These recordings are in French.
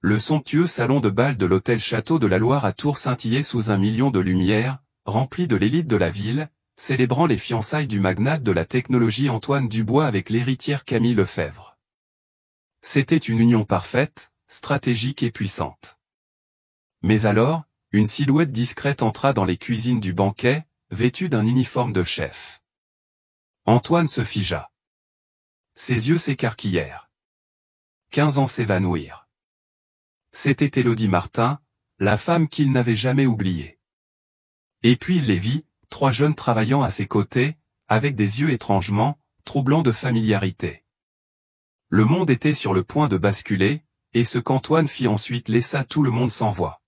le somptueux salon de bal de l'hôtel Château de la Loire à Tours scintillait sous un million de lumières, rempli de l'élite de la ville, célébrant les fiançailles du magnate de la technologie Antoine Dubois avec l'héritière Camille Lefebvre. C'était une union parfaite, stratégique et puissante. Mais alors, une silhouette discrète entra dans les cuisines du banquet, vêtue d'un uniforme de chef. Antoine se figea. Ses yeux s'écarquillèrent. 15 ans s'évanouirent. C'était Élodie Martin, la femme qu'il n'avait jamais oubliée. Et puis il les vit, 3 jeunes travaillant à ses côtés, avec des yeux étrangement, troublants de familiarité. Le monde était sur le point de basculer, et ce qu'Antoine fit ensuite laissa tout le monde sans voix.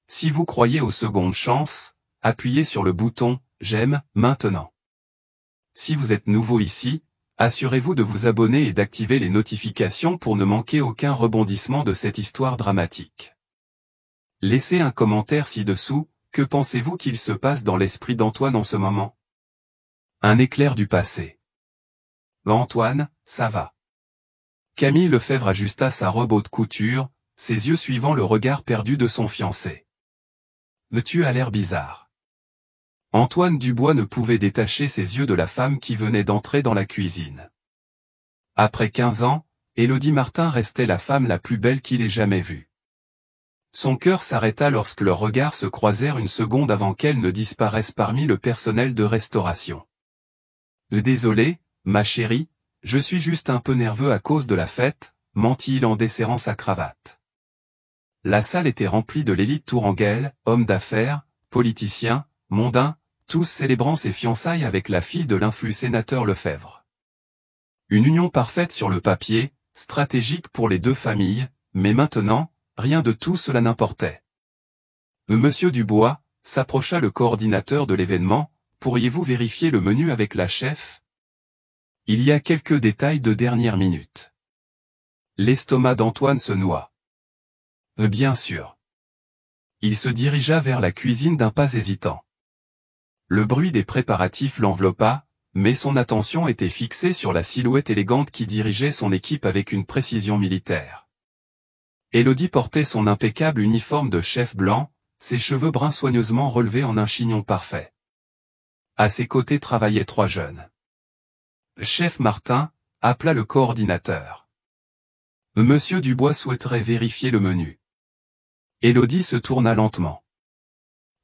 Si vous croyez aux secondes chances, appuyez sur le bouton « J'aime » maintenant. Si vous êtes nouveau ici, assurez-vous de vous abonner et d'activer les notifications pour ne manquer aucun rebondissement de cette histoire dramatique. Laissez un commentaire ci-dessous, que pensez-vous qu'il se passe dans l'esprit d'Antoine en ce moment? Un éclair du passé. Antoine, ça va. Camille Lefebvre ajusta sa robe haute couture, ses yeux suivant le regard perdu de son fiancé. Tu as l'air bizarre. Antoine Dubois ne pouvait détacher ses yeux de la femme qui venait d'entrer dans la cuisine. Après 15 ans, Élodie Martin restait la femme la plus belle qu'il ait jamais vue. Son cœur s'arrêta lorsque leurs regards se croisèrent une seconde avant qu'elle ne disparaisse parmi le personnel de restauration. Désolé, ma chérie, je suis juste un peu nerveux à cause de la fête, mentit-il en desserrant sa cravate. La salle était remplie de l'élite tourangeaise, hommes d'affaires, politiciens, mondains, tous célébrant ses fiançailles avec la fille de l'influ sénateur Lefebvre. Une union parfaite sur le papier, stratégique pour les deux familles, mais maintenant, rien de tout cela n'importait. Monsieur Dubois, s'approcha le coordinateur de l'événement, pourriez-vous vérifier le menu avec la chef? Il y a quelques détails de dernière minute. L'estomac d'Antoine se noua. Bien sûr. Il se dirigea vers la cuisine d'un pas hésitant. Le bruit des préparatifs l'enveloppa, mais son attention était fixée sur la silhouette élégante qui dirigeait son équipe avec une précision militaire. Élodie portait son impeccable uniforme de chef blanc, ses cheveux bruns soigneusement relevés en un chignon parfait. À ses côtés travaillaient 3 jeunes. Chef Martin, appela le coordinateur. Monsieur Dubois souhaiterait vérifier le menu. Élodie se tourna lentement.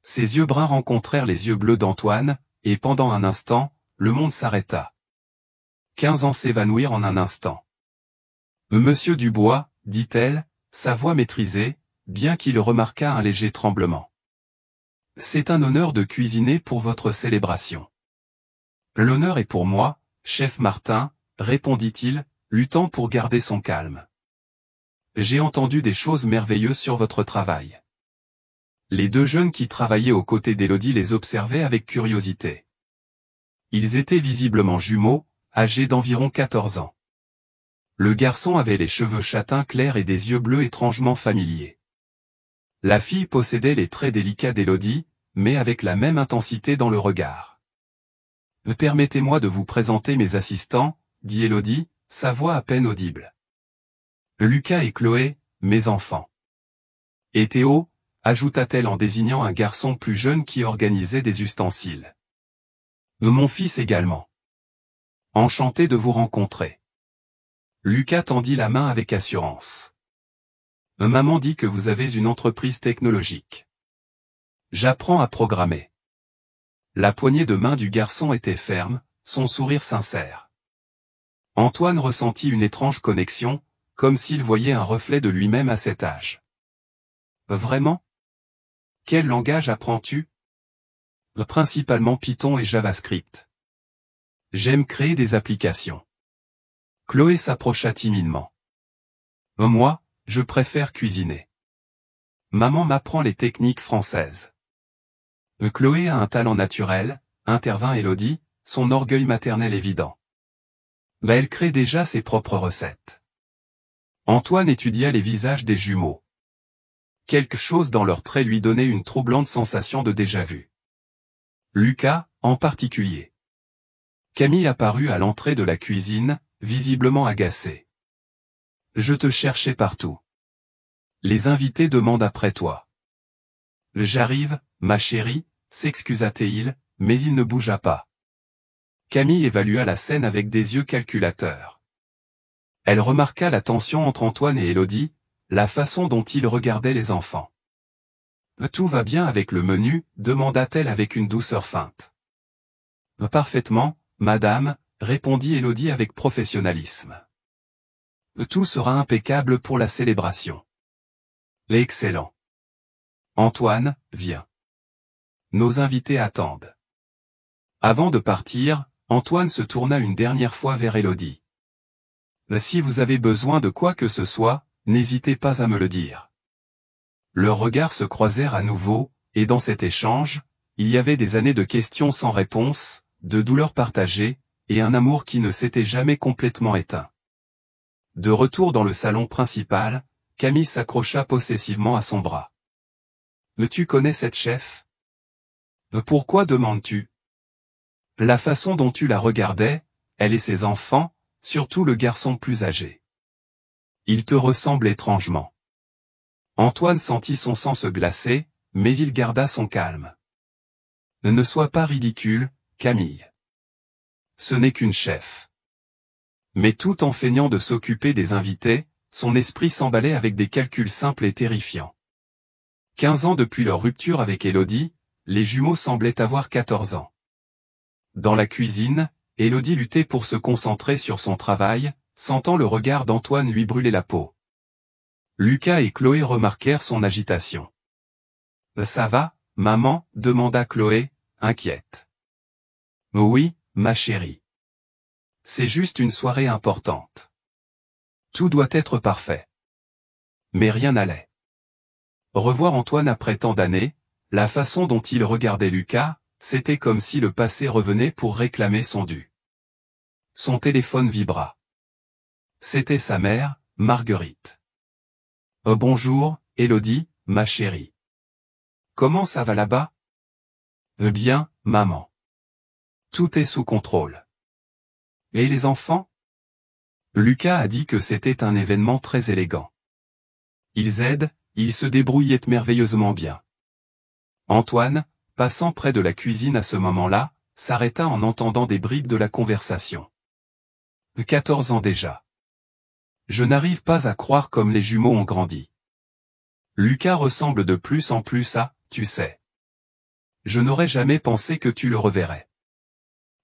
Ses yeux bruns rencontrèrent les yeux bleus d'Antoine, et pendant un instant, le monde s'arrêta. 15 ans s'évanouirent en un instant. Monsieur Dubois, dit-elle, sa voix maîtrisée, bien qu'il remarquât un léger tremblement. C'est un honneur de cuisiner pour votre célébration. L'honneur est pour moi, chef Martin, répondit-il, luttant pour garder son calme. J'ai entendu des choses merveilleuses sur votre travail. Les 2 jeunes qui travaillaient aux côtés d'Élodie les observaient avec curiosité. Ils étaient visiblement jumeaux, âgés d'environ 14 ans. Le garçon avait les cheveux châtains clairs et des yeux bleus étrangement familiers. La fille possédait les traits délicats d'Élodie, mais avec la même intensité dans le regard. Permettez-moi de vous présenter mes assistants, dit Élodie, sa voix à peine audible. Lucas et Chloé, mes enfants. Et Théo, ajouta-t-elle en désignant un garçon plus jeune qui organisait des ustensiles. Mon fils également. Enchanté de vous rencontrer. Lucas tendit la main avec assurance. Maman dit que vous avez une entreprise technologique. J'apprends à programmer. La poignée de main du garçon était ferme, son sourire sincère. Antoine ressentit une étrange connexion, comme s'il voyait un reflet de lui-même à cet âge. Vraiment? Quel langage apprends-tu? Principalement Python et JavaScript. J'aime créer des applications. Chloé s'approcha timidement. Moi, je préfère cuisiner. Maman m'apprend les techniques françaises. Chloé a un talent naturel, intervint Élodie, son orgueil maternel évident. Mais elle crée déjà ses propres recettes. Antoine étudia les visages des jumeaux. Quelque chose dans leurs traits lui donnait une troublante sensation de déjà-vu. Lucas, en particulier. Camille apparut à l'entrée de la cuisine, visiblement agacée. Je te cherchais partout. Les invités demandent après toi. J'arrive, ma chérie, s'excusa-t-il, mais il ne bougea pas. Camille évalua la scène avec des yeux calculateurs. Elle remarqua la tension entre Antoine et Élodie, la façon dont ils regardaient les enfants. Tout va bien avec le menu, demanda-t-elle avec une douceur feinte. Parfaitement, madame, répondit Élodie avec professionnalisme. Tout sera impeccable pour la célébration. Excellent. Antoine, viens. Nos invités attendent. Avant de partir, Antoine se tourna une dernière fois vers Élodie. Si vous avez besoin de quoi que ce soit, n'hésitez pas à me le dire. Leurs regards se croisèrent à nouveau, et dans cet échange, il y avait des années de questions sans réponse, de douleurs partagées, et un amour qui ne s'était jamais complètement éteint. De retour dans le salon principal, Camille s'accrocha possessivement à son bras. « Tu connais cette chef ? Pourquoi demandes-tu ? La façon dont tu la regardais, elle et ses enfants, surtout le garçon plus âgé. Il te ressemble étrangement. » Antoine sentit son sang se glacer, mais il garda son calme. « Ne sois pas ridicule, Camille. Ce n'est qu'une chef. » Mais tout en feignant de s'occuper des invités, son esprit s'emballait avec des calculs simples et terrifiants. 15 ans depuis leur rupture avec Élodie, les jumeaux semblaient avoir 14 ans. Dans la cuisine, Élodie luttait pour se concentrer sur son travail, sentant le regard d'Antoine lui brûler la peau. Lucas et Chloé remarquèrent son agitation. « Ça va, maman ?» demanda Chloé, inquiète. « Oui, ma chérie. C'est juste une soirée importante. Tout doit être parfait. » Mais rien n'allait. Revoir Antoine après tant d'années, la façon dont il regardait Lucas, c'était comme si le passé revenait pour réclamer son dû. Son téléphone vibra. C'était sa mère, Marguerite. « Bonjour, Élodie, ma chérie. Comment ça va là-bas ? » « Bien, maman. Tout est sous contrôle. » « Et les enfants ? » Lucas a dit que c'était un événement très élégant. Ils aident, ils se débrouillent merveilleusement bien. Antoine, passant près de la cuisine à ce moment-là, s'arrêta en entendant des bribes de la conversation. 14 ans déjà. Je n'arrive pas à croire comme les jumeaux ont grandi. Lucas ressemble de plus en plus à, tu sais. Je n'aurais jamais pensé que tu le reverrais.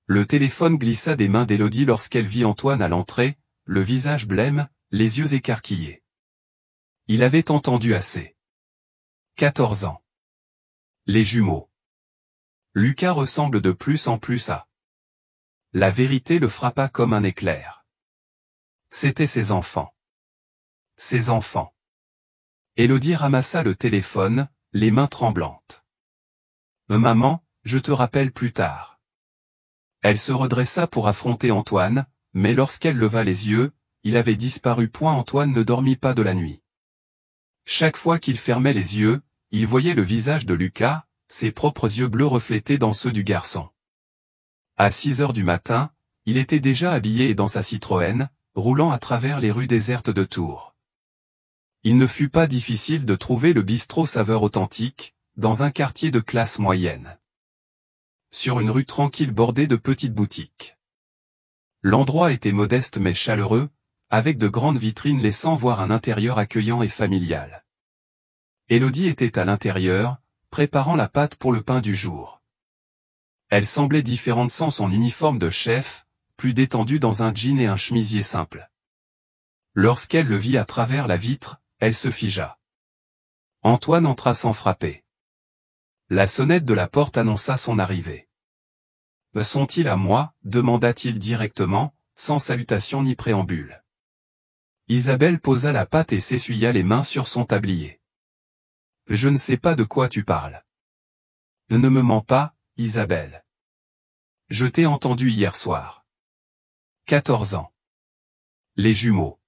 Le téléphone glissa des mains d'Élodie lorsqu'elle vit Antoine à l'entrée, le visage blême, les yeux écarquillés. Il avait entendu assez. 14 ans. Les jumeaux. Lucas ressemble de plus en plus à. La vérité le frappa comme un éclair. C'étaient ses enfants. Ses enfants. Élodie ramassa le téléphone, les mains tremblantes. « Maman, je te rappelle plus tard. » Elle se redressa pour affronter Antoine, mais lorsqu'elle leva les yeux, il avait disparu. Antoine ne dormit pas de la nuit. Chaque fois qu'il fermait les yeux, il voyait le visage de Lucas, ses propres yeux bleus reflétés dans ceux du garçon. À 6 heures du matin, il était déjà habillé et dans sa Citroën, roulant à travers les rues désertes de Tours. Il ne fut pas difficile de trouver le bistrot saveur authentique, dans un quartier de classe moyenne. Sur une rue tranquille bordée de petites boutiques. L'endroit était modeste mais chaleureux, avec de grandes vitrines laissant voir un intérieur accueillant et familial. Élodie était à l'intérieur, préparant la pâte pour le pain du jour. Elle semblait différente sans son uniforme de chef, plus détendue dans un jean et un chemisier simple. Lorsqu'elle le vit à travers la vitre, elle se figea. Antoine entra sans frapper. La sonnette de la porte annonça son arrivée. « Sont-ils à moi ?» demanda-t-il directement, sans salutation ni préambule. Isabelle posa la pâte et s'essuya les mains sur son tablier. « Je ne sais pas de quoi tu parles. »« Ne me mens pas, Isabelle. Je t'ai entendu hier soir. » 14 ans. Les jumeaux.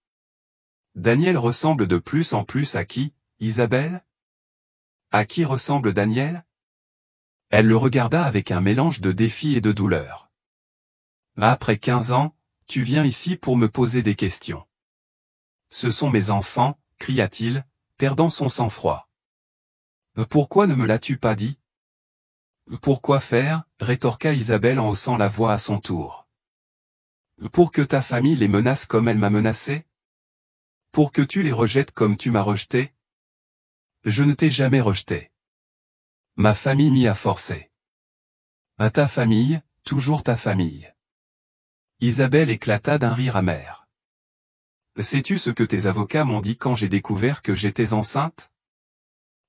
Daniel ressemble de plus en plus à qui, Isabelle ? À qui ressemble Daniel ? Elle le regarda avec un mélange de défi et de douleur. Après 15 ans, tu viens ici pour me poser des questions. Ce sont mes enfants, cria-t-il, perdant son sang-froid. Pourquoi ne me l'as-tu pas dit? Pourquoi faire? Rétorqua Isabelle en haussant la voix à son tour. Pour que ta famille les menace comme elle m'a menacé? Pour que tu les rejettes comme tu m'as rejeté? Je ne t'ai jamais rejeté. Ma famille m'y a forcé. À ta famille, toujours ta famille. Isabelle éclata d'un rire amer. Sais-tu ce que tes avocats m'ont dit quand j'ai découvert que j'étais enceinte?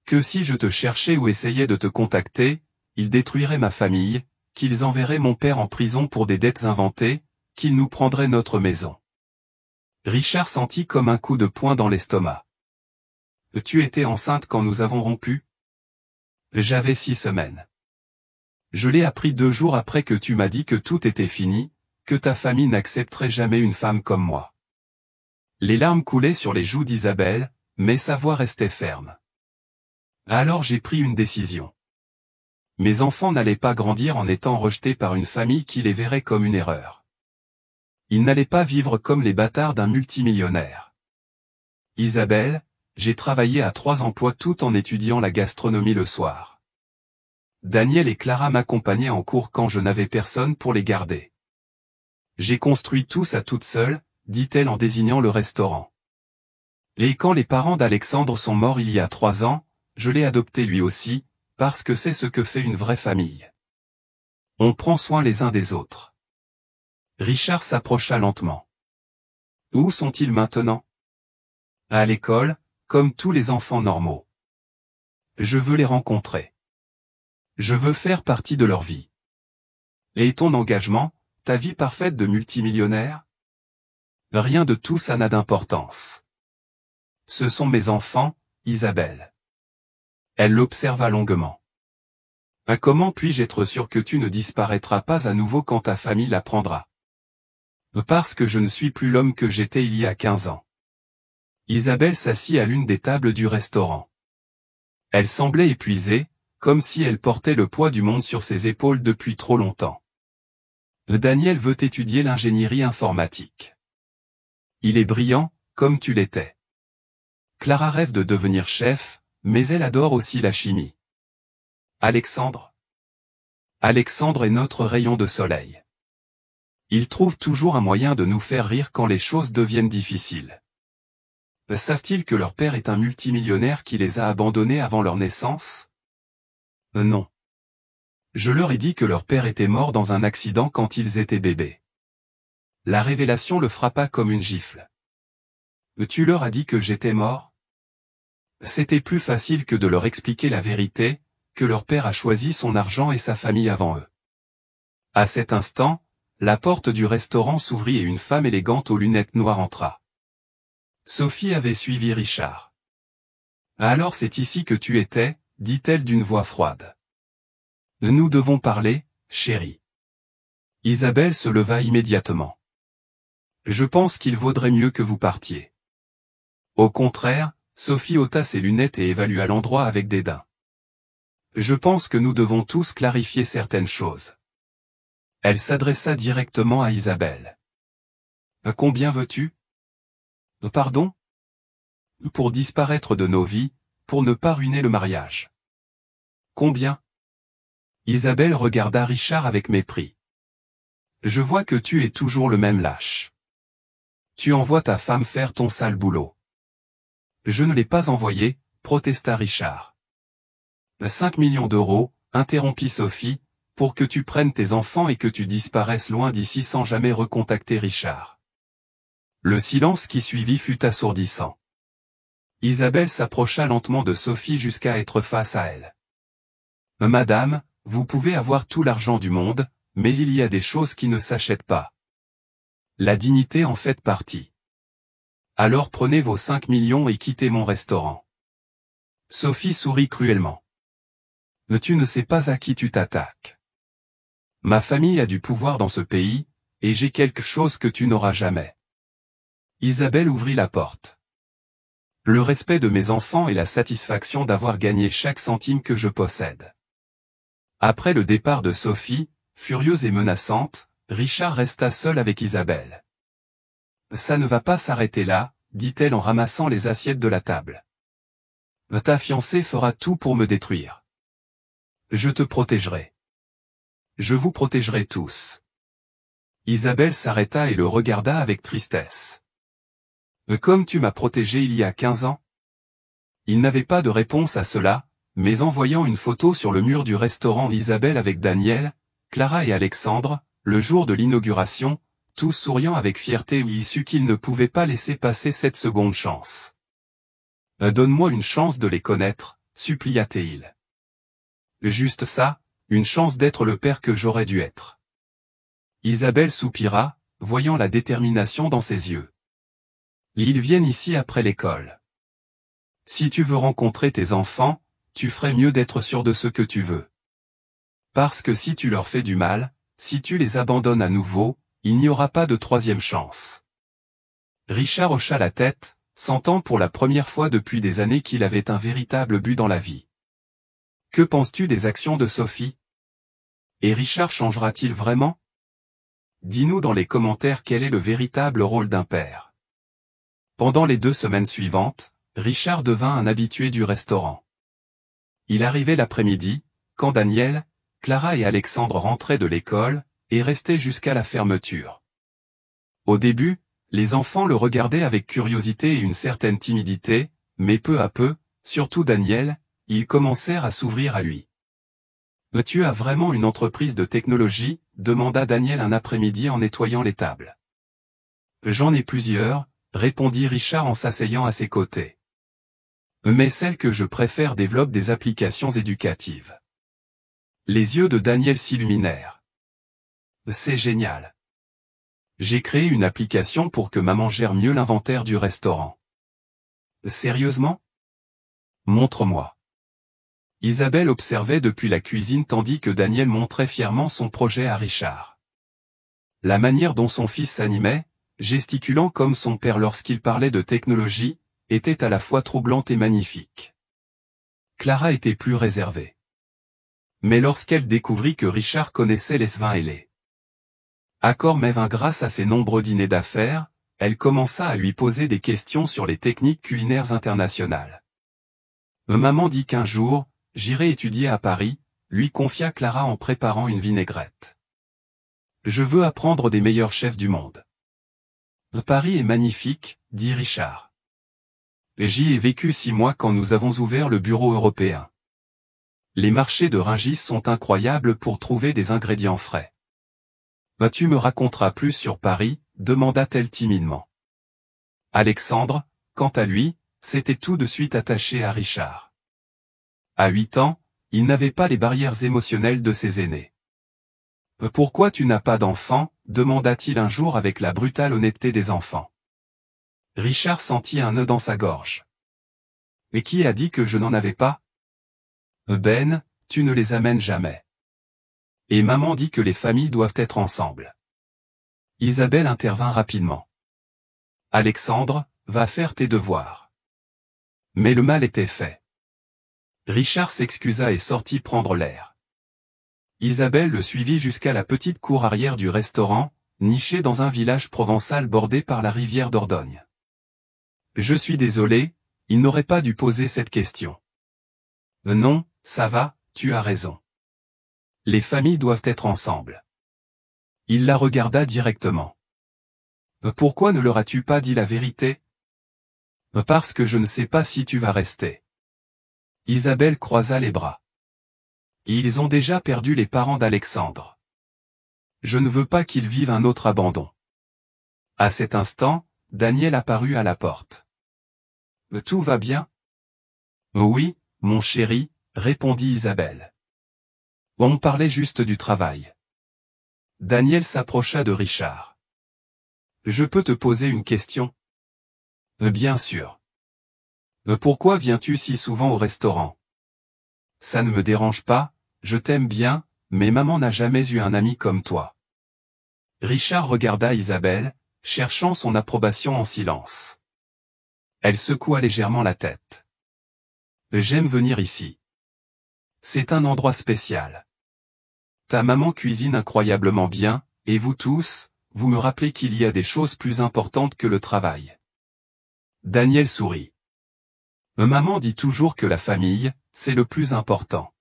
Que si je te cherchais ou essayais de te contacter, ils détruiraient ma famille, qu'ils enverraient mon père en prison pour des dettes inventées, qu'ils nous prendraient notre maison. Richard sentit comme un coup de poing dans l'estomac. Tu étais enceinte quand nous avons rompu? J'avais 6 semaines. Je l'ai appris 2 jours après que tu m'as dit que tout était fini, que ta famille n'accepterait jamais une femme comme moi. Les larmes coulaient sur les joues d'Isabelle, mais sa voix restait ferme. Alors j'ai pris une décision. Mes enfants n'allaient pas grandir en étant rejetés par une famille qui les verrait comme une erreur. Ils n'allaient pas vivre comme les bâtards d'un multimillionnaire. Isabelle, j'ai travaillé à 3 emplois tout en étudiant la gastronomie le soir. Daniel et Clara m'accompagnaient en cours quand je n'avais personne pour les garder. J'ai construit tout ça toute seule, dit-elle en désignant le restaurant. Et quand les parents d'Alexandre sont morts il y a 3 ans, je l'ai adopté lui aussi, parce que c'est ce que fait une vraie famille. On prend soin les uns des autres. Richard s'approcha lentement. Où sont-ils maintenant? À l'école, comme tous les enfants normaux. Je veux les rencontrer. Je veux faire partie de leur vie. Et ton engagement, ta vie parfaite de multimillionnaire? Rien de tout ça n'a d'importance. Ce sont mes enfants, Isabelle. Elle l'observa longuement. Comment puis-je être sûr que tu ne disparaîtras pas à nouveau quand ta famille l'apprendra? Parce que je ne suis plus l'homme que j'étais il y a 15 ans. Isabelle s'assit à l'une des tables du restaurant. Elle semblait épuisée, comme si elle portait le poids du monde sur ses épaules depuis trop longtemps. Daniel veut étudier l'ingénierie informatique. Il est brillant, comme tu l'étais. Clara rêve de devenir chef, mais elle adore aussi la chimie. Alexandre est notre rayon de soleil. Il trouve toujours un moyen de nous faire rire quand les choses deviennent difficiles. Savent-ils que leur père est un multimillionnaire qui les a abandonnés avant leur naissance? Non. Je leur ai dit que leur père était mort dans un accident quand ils étaient bébés. La révélation le frappa comme une gifle. Tu leur as dit que j'étais mort? C'était plus facile que de leur expliquer la vérité, que leur père a choisi son argent et sa famille avant eux. À cet instant, la porte du restaurant s'ouvrit et une femme élégante aux lunettes noires entra. Sophie avait suivi Richard. Alors c'est ici que tu étais, dit-elle d'une voix froide. Nous devons parler, chérie. Isabelle se leva immédiatement. Je pense qu'il vaudrait mieux que vous partiez. Au contraire, Sophie ôta ses lunettes et évalua l'endroit avec dédain. Je pense que nous devons tous clarifier certaines choses. Elle s'adressa directement à Isabelle. Combien veux-tu? Pardon? Pour disparaître de nos vies, pour ne pas ruiner le mariage. Combien? Isabelle regarda Richard avec mépris. Je vois que tu es toujours le même lâche. Tu envoies ta femme faire ton sale boulot. Je ne l'ai pas envoyée, protesta Richard. 5 millions d'euros, interrompit Sophie, pour que tu prennes tes enfants et que tu disparaisses loin d'ici sans jamais recontacter Richard. Le silence qui suivit fut assourdissant. Isabelle s'approcha lentement de Sophie jusqu'à être face à elle. Madame, vous pouvez avoir tout l'argent du monde, mais il y a des choses qui ne s'achètent pas. La dignité en fait partie. Alors prenez vos 5 millions et quittez mon restaurant. Sophie sourit cruellement. Tu ne sais pas à qui tu t'attaques. Ma famille a du pouvoir dans ce pays, et j'ai quelque chose que tu n'auras jamais. Isabelle ouvrit la porte. Le respect de mes enfants et la satisfaction d'avoir gagné chaque centime que je possède. Après le départ de Sophie, furieuse et menaçante, Richard resta seul avec Isabelle. Ça ne va pas s'arrêter là, dit-elle en ramassant les assiettes de la table. Ta fiancée fera tout pour me détruire. Je te protégerai. Je vous protégerai tous. Isabelle s'arrêta et le regarda avec tristesse. Comme tu m'as protégé il y a 15 ans? Il n'avait pas de réponse à cela, mais en voyant une photo sur le mur du restaurant Isabelle avec Daniel, Clara et Alexandre, le jour de l'inauguration, tous souriant avec fierté, il sut qu'il ne pouvait pas laisser passer cette seconde chance. Donne-moi une chance de les connaître, supplia-t-il. Juste ça, une chance d'être le père que j'aurais dû être. Isabelle soupira, voyant la détermination dans ses yeux. Ils viennent ici après l'école. Si tu veux rencontrer tes enfants, tu ferais mieux d'être sûr de ce que tu veux. Parce que si tu leur fais du mal, si tu les abandonnes à nouveau, il n'y aura pas de troisième chance. Richard hocha la tête, sentant pour la première fois depuis des années qu'il avait un véritable but dans la vie. Que penses-tu des actions de Sophie? Et Richard changera-t-il vraiment? Dis-nous dans les commentaires quel est le véritable rôle d'un père. Pendant les 2 semaines suivantes, Richard devint un habitué du restaurant. Il arrivait l'après-midi, quand Daniel, Clara et Alexandre rentraient de l'école, et restaient jusqu'à la fermeture. Au début, les enfants le regardaient avec curiosité et une certaine timidité, mais peu à peu, surtout Daniel, ils commencèrent à s'ouvrir à lui. « Tu as vraiment une entreprise de technologie ?» demanda Daniel un après-midi en nettoyant les tables. « J'en ai plusieurs », répondit Richard en s'asseyant à ses côtés. « Mais celle que je préfère développe des applications éducatives. » Les yeux de Daniel s'illuminèrent. « C'est génial. J'ai créé une application pour que maman gère mieux l'inventaire du restaurant. » « Sérieusement? Montre-moi. » Isabelle observait depuis la cuisine tandis que Daniel montrait fièrement son projet à Richard. La manière dont son fils s'animait, gesticulant comme son père lorsqu'il parlait de technologie, était à la fois troublante et magnifique. Clara était plus réservée. Mais lorsqu'elle découvrit que Richard connaissait les vins et les accords mets-vins grâce à ses nombreux dîners d'affaires, elle commença à lui poser des questions sur les techniques culinaires internationales. Maman dit qu'un jour, j'irai étudier à Paris, lui confia Clara en préparant une vinaigrette. Je veux apprendre des meilleurs chefs du monde. Paris est magnifique, dit Richard. J'y ai vécu 6 mois quand nous avons ouvert le bureau européen. Les marchés de Rungis sont incroyables pour trouver des ingrédients frais. Tu me raconteras plus sur Paris, demanda-t-elle timidement. Alexandre, quant à lui, s'était tout de suite attaché à Richard. À 8 ans, il n'avait pas les barrières émotionnelles de ses aînés. « Pourquoi tu n'as pas d'enfant ?» demanda-t-il un jour avec la brutale honnêteté des enfants. Richard sentit un nœud dans sa gorge. « Et qui a dit que je n'en avais pas ? Ben, tu ne les amènes jamais. Et maman dit que les familles doivent être ensemble. » Isabelle intervint rapidement. « Alexandre, va faire tes devoirs. » Mais le mal était fait. Richard s'excusa et sortit prendre l'air. Isabelle le suivit jusqu'à la petite cour arrière du restaurant, niché dans un village provençal bordé par la rivière Dordogne. « Je suis désolé, il n'aurait pas dû poser cette question. »« Non, ça va, tu as raison. Les familles doivent être ensemble. » Il la regarda directement. « Pourquoi ne leur as-tu pas dit la vérité ? » « Parce que je ne sais pas si tu vas rester. » Isabelle croisa les bras. « Ils ont déjà perdu les parents d'Alexandre. Je ne veux pas qu'ils vivent un autre abandon. » À cet instant, Daniel apparut à la porte. « Tout va bien ? » « Oui, mon chéri, » répondit Isabelle. « On parlait juste du travail. » Daniel s'approcha de Richard. « Je peux te poser une question ? » « Bien sûr. »« Pourquoi viens-tu si souvent au restaurant ? » ?»« Ça ne me dérange pas, je t'aime bien, mais maman n'a jamais eu un ami comme toi. » Richard regarda Isabelle, cherchant son approbation en silence. Elle secoua légèrement la tête. « J'aime venir ici. C'est un endroit spécial. Ta maman cuisine incroyablement bien, et vous tous, vous me rappelez qu'il y a des choses plus importantes que le travail. » Daniel sourit. Maman dit toujours que la famille, c'est le plus important.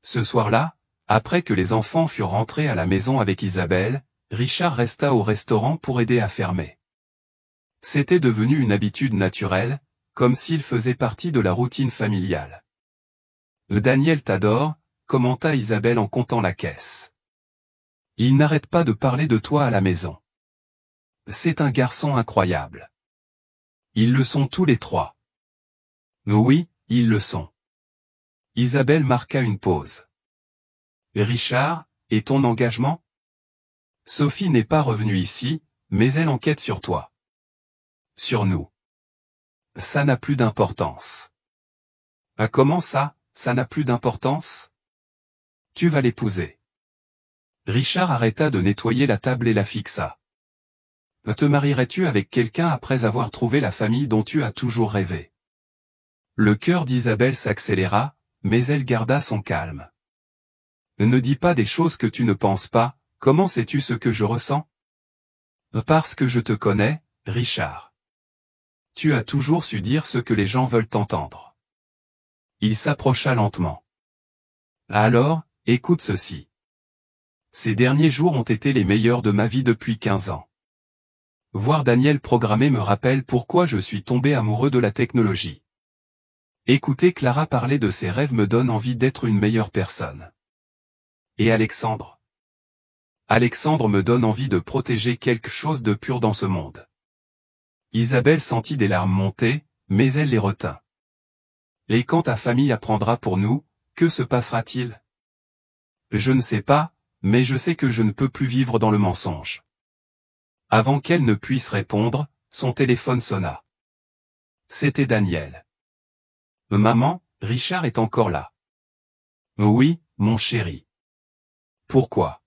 Ce soir-là, après que les enfants furent rentrés à la maison avec Isabelle, Richard resta au restaurant pour aider à fermer. C'était devenu une habitude naturelle, comme s'il faisait partie de la routine familiale. Daniel t'adore, commenta Isabelle en comptant la caisse. Il n'arrête pas de parler de toi à la maison. C'est un garçon incroyable. Ils le sont tous les trois. Oui, ils le sont. Isabelle marqua une pause. Richard, et ton engagement? Sophie n'est pas revenue ici, mais elle enquête sur toi. Sur nous. Ça n'a plus d'importance. Comment ça, ça n'a plus d'importance? Tu vas l'épouser. Richard arrêta de nettoyer la table et la fixa. Te marierais-tu avec quelqu'un après avoir trouvé la famille dont tu as toujours rêvé? Le cœur d'Isabelle s'accéléra, mais elle garda son calme. Ne dis pas des choses que tu ne penses pas, comment sais-tu ce que je ressens? Parce que je te connais, Richard. Tu as toujours su dire ce que les gens veulent entendre. Il s'approcha lentement. Alors, écoute ceci. Ces derniers jours ont été les meilleurs de ma vie depuis 15 ans. Voir Daniel programmer me rappelle pourquoi je suis tombé amoureux de la technologie. Écouter Clara parler de ses rêves me donne envie d'être une meilleure personne. Et Alexandre? Alexandre me donne envie de protéger quelque chose de pur dans ce monde. Isabelle sentit des larmes monter, mais elle les retint. Et quand ta famille apprendra pour nous, que se passera-t-il? Je ne sais pas, mais je sais que je ne peux plus vivre dans le mensonge. Avant qu'elle ne puisse répondre, son téléphone sonna. C'était Daniel. Maman, Richard est encore là. Oui, mon chéri. Pourquoi?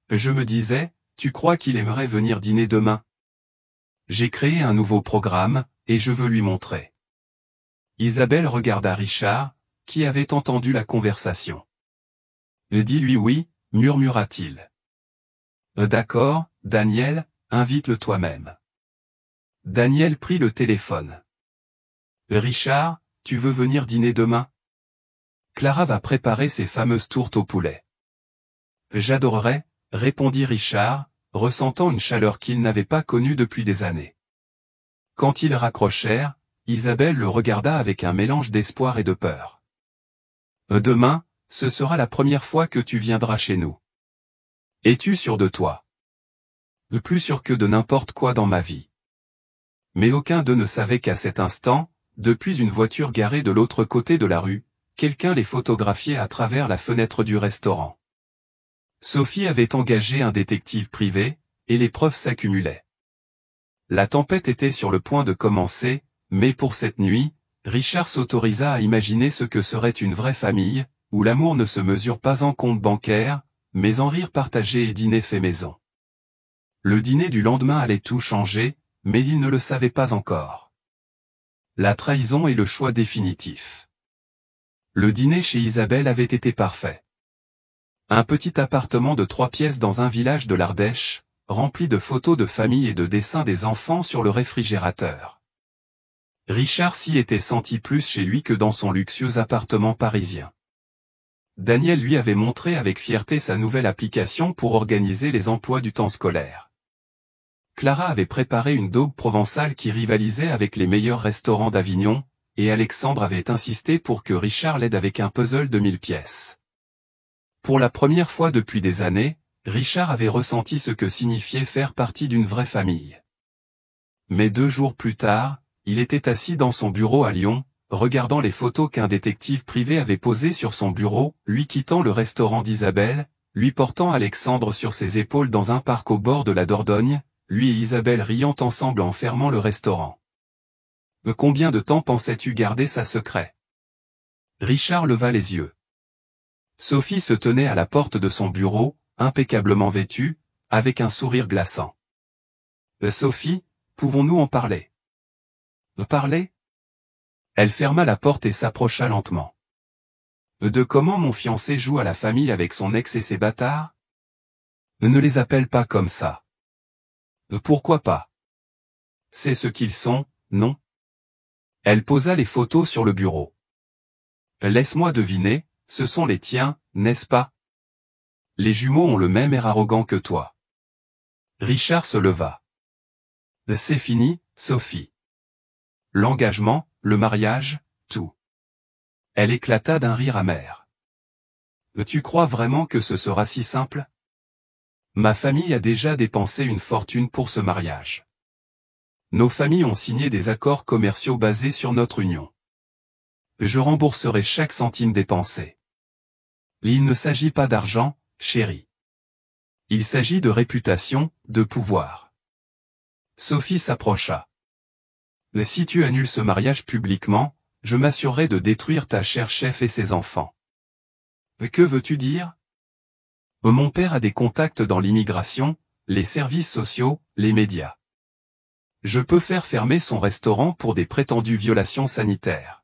Je me disais, tu crois qu'il aimerait venir dîner demain? J'ai créé un nouveau programme, et je veux lui montrer. Isabelle regarda Richard, qui avait entendu la conversation. Dis-lui oui, murmura-t-il. D'accord, Daniel, invite-le toi-même. Daniel prit le téléphone. Richard, tu veux venir dîner demain? Clara va préparer ses fameuses tourtes au poulet. J'adorerais, répondit Richard, ressentant une chaleur qu'il n'avait pas connue depuis des années. Quand ils raccrochèrent, Isabelle le regarda avec un mélange d'espoir et de peur. Demain, ce sera la première fois que tu viendras chez nous. Es-tu sûr de toi? Plus sûr que de n'importe quoi dans ma vie. Mais aucun d'eux ne savait qu'à cet instant, depuis une voiture garée de l'autre côté de la rue, quelqu'un les photographiait à travers la fenêtre du restaurant. Sophie avait engagé un détective privé, et les preuves s'accumulaient. La tempête était sur le point de commencer, mais pour cette nuit, Richard s'autorisa à imaginer ce que serait une vraie famille, où l'amour ne se mesure pas en compte bancaire, mais en rire partagé et dîner fait maison. Le dîner du lendemain allait tout changer, mais il ne le savait pas encore. La trahison est le choix définitif. Le dîner chez Isabelle avait été parfait. Un petit appartement de 3 pièces dans un village de l'Ardèche, rempli de photos de famille et de dessins des enfants sur le réfrigérateur. Richard s'y était senti plus chez lui que dans son luxueux appartement parisien. Daniel lui avait montré avec fierté sa nouvelle application pour organiser les emplois du temps scolaire. Clara avait préparé une daube provençale qui rivalisait avec les meilleurs restaurants d'Avignon, et Alexandre avait insisté pour que Richard l'aide avec un puzzle de 1000 pièces. Pour la première fois depuis des années, Richard avait ressenti ce que signifiait faire partie d'une vraie famille. Mais 2 jours plus tard, il était assis dans son bureau à Lyon, regardant les photos qu'un détective privé avait posées sur son bureau, lui quittant le restaurant d'Isabelle, lui portant Alexandre sur ses épaules dans un parc au bord de la Dordogne, lui et Isabelle riant ensemble en fermant le restaurant. Combien de temps pensais-tu garder ça secret? Richard leva les yeux. Sophie se tenait à la porte de son bureau, impeccablement vêtue, avec un sourire glaçant. Sophie, pouvons-nous en parler? Parler? Elle ferma la porte et s'approcha lentement. De comment mon fiancé joue à la famille avec son ex et ses bâtards? Ne les appelle pas comme ça. Pourquoi pas? C'est ce qu'ils sont, non? Elle posa les photos sur le bureau. Laisse-moi deviner, ce sont les tiens, n'est-ce pas? Les jumeaux ont le même air arrogant que toi. Richard se leva. C'est fini, Sophie. L'engagement, le mariage, tout. Elle éclata d'un rire amer. Tu crois vraiment que ce sera si simple? Ma famille a déjà dépensé une fortune pour ce mariage. Nos familles ont signé des accords commerciaux basés sur notre union. Je rembourserai chaque centime dépensé. Il ne s'agit pas d'argent, chérie. Il s'agit de réputation, de pouvoir. Sophie s'approcha. Si tu annules ce mariage publiquement, je m'assurerai de détruire ta chère chef et ses enfants. Que veux-tu dire? Mon père a des contacts dans l'immigration, les services sociaux, les médias. Je peux faire fermer son restaurant pour des prétendues violations sanitaires.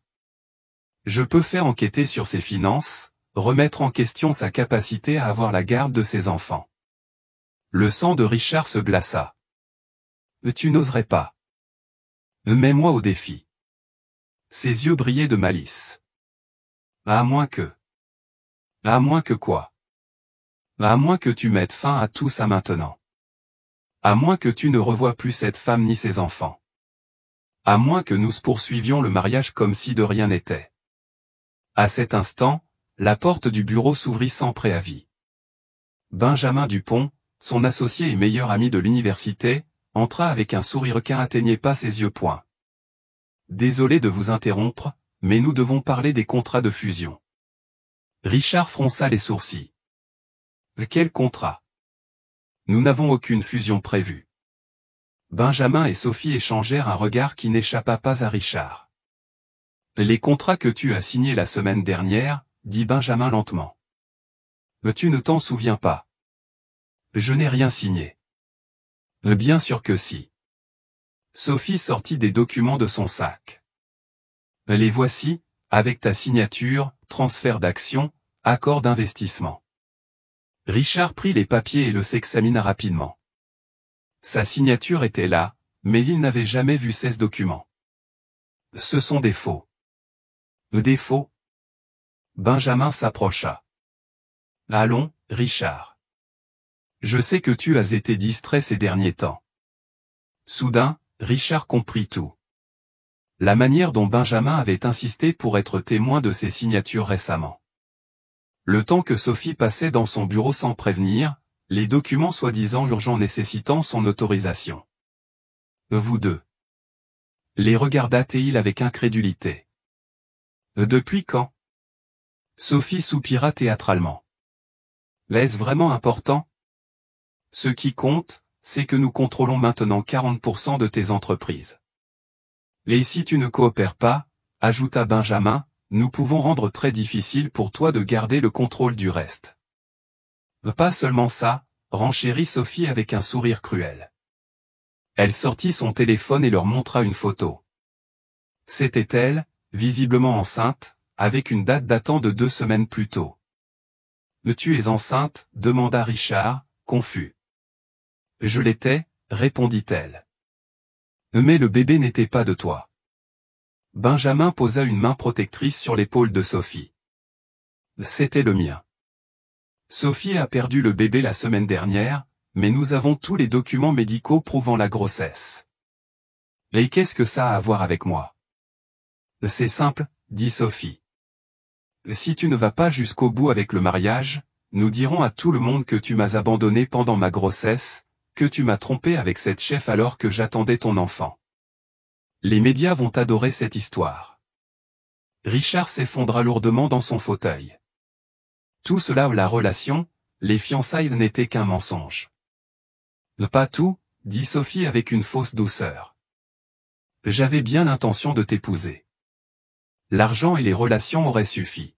Je peux faire enquêter sur ses finances, remettre en question sa capacité à avoir la garde de ses enfants. Le sang de Richard se glaça. Tu n'oserais pas. Mets-moi au défi. Ses yeux brillaient de malice. À moins que... À moins que quoi? À moins que tu mettes fin à tout ça maintenant. À moins que tu ne revoies plus cette femme ni ses enfants. À moins que nous poursuivions le mariage comme si de rien n'était. À cet instant, la porte du bureau s'ouvrit sans préavis. Benjamin Dupont, son associé et meilleur ami de l'université, entra avec un sourire qui n'atteignait pas ses yeux. Désolé de vous interrompre, mais nous devons parler des contrats de fusion. Richard fronça les sourcils. Quel contrat? Nous n'avons aucune fusion prévue. Benjamin et Sophie échangèrent un regard qui n'échappa pas à Richard. Les contrats que tu as signés la semaine dernière, dit Benjamin lentement. Tu ne t'en souviens pas? Je n'ai rien signé. Bien sûr que si. Sophie sortit des documents de son sac. Les voici, avec ta signature, transfert d'actions, accord d'investissement. Richard prit les papiers et le s'examina rapidement. Sa signature était là, mais il n'avait jamais vu ces documents. Ce sont des faux. Des faux? Benjamin s'approcha. Allons, Richard. Je sais que tu as été distrait ces derniers temps. Soudain, Richard comprit tout. La manière dont Benjamin avait insisté pour être témoin de ses signatures récemment. Le temps que Sophie passait dans son bureau sans prévenir, les documents soi-disant urgents nécessitant son autorisation. Vous deux. Les regarda-t-il avec incrédulité. Depuis quand? Sophie soupira théâtralement. Est-ce vraiment important? Ce qui compte, c'est que nous contrôlons maintenant 40% de tes entreprises. Et si tu ne coopères pas, ajouta Benjamin, nous pouvons rendre très difficile pour toi de garder le contrôle du reste. Pas seulement ça, renchérit Sophie avec un sourire cruel. Elle sortit son téléphone et leur montra une photo. C'était elle, visiblement enceinte, avec une date datant de 2 semaines plus tôt. Tu es enceinte? Demanda Richard, confus. Je l'étais, répondit-elle. Mais le bébé n'était pas de toi. Benjamin posa une main protectrice sur l'épaule de Sophie. C'était le mien. Sophie a perdu le bébé la semaine dernière, mais nous avons tous les documents médicaux prouvant la grossesse. Et qu'est-ce que ça a à voir avec moi? C'est simple, dit Sophie. Si tu ne vas pas jusqu'au bout avec le mariage, nous dirons à tout le monde que tu m'as abandonné pendant ma grossesse, que tu m'as trompé avec cette chef alors que j'attendais ton enfant. Les médias vont adorer cette histoire. Richard s'effondra lourdement dans son fauteuil. Tout cela, la relation, les fiançailles n'étaient qu'un mensonge. Pas tout, dit Sophie avec une fausse douceur. J'avais bien l'intention de t'épouser. L'argent et les relations auraient suffi.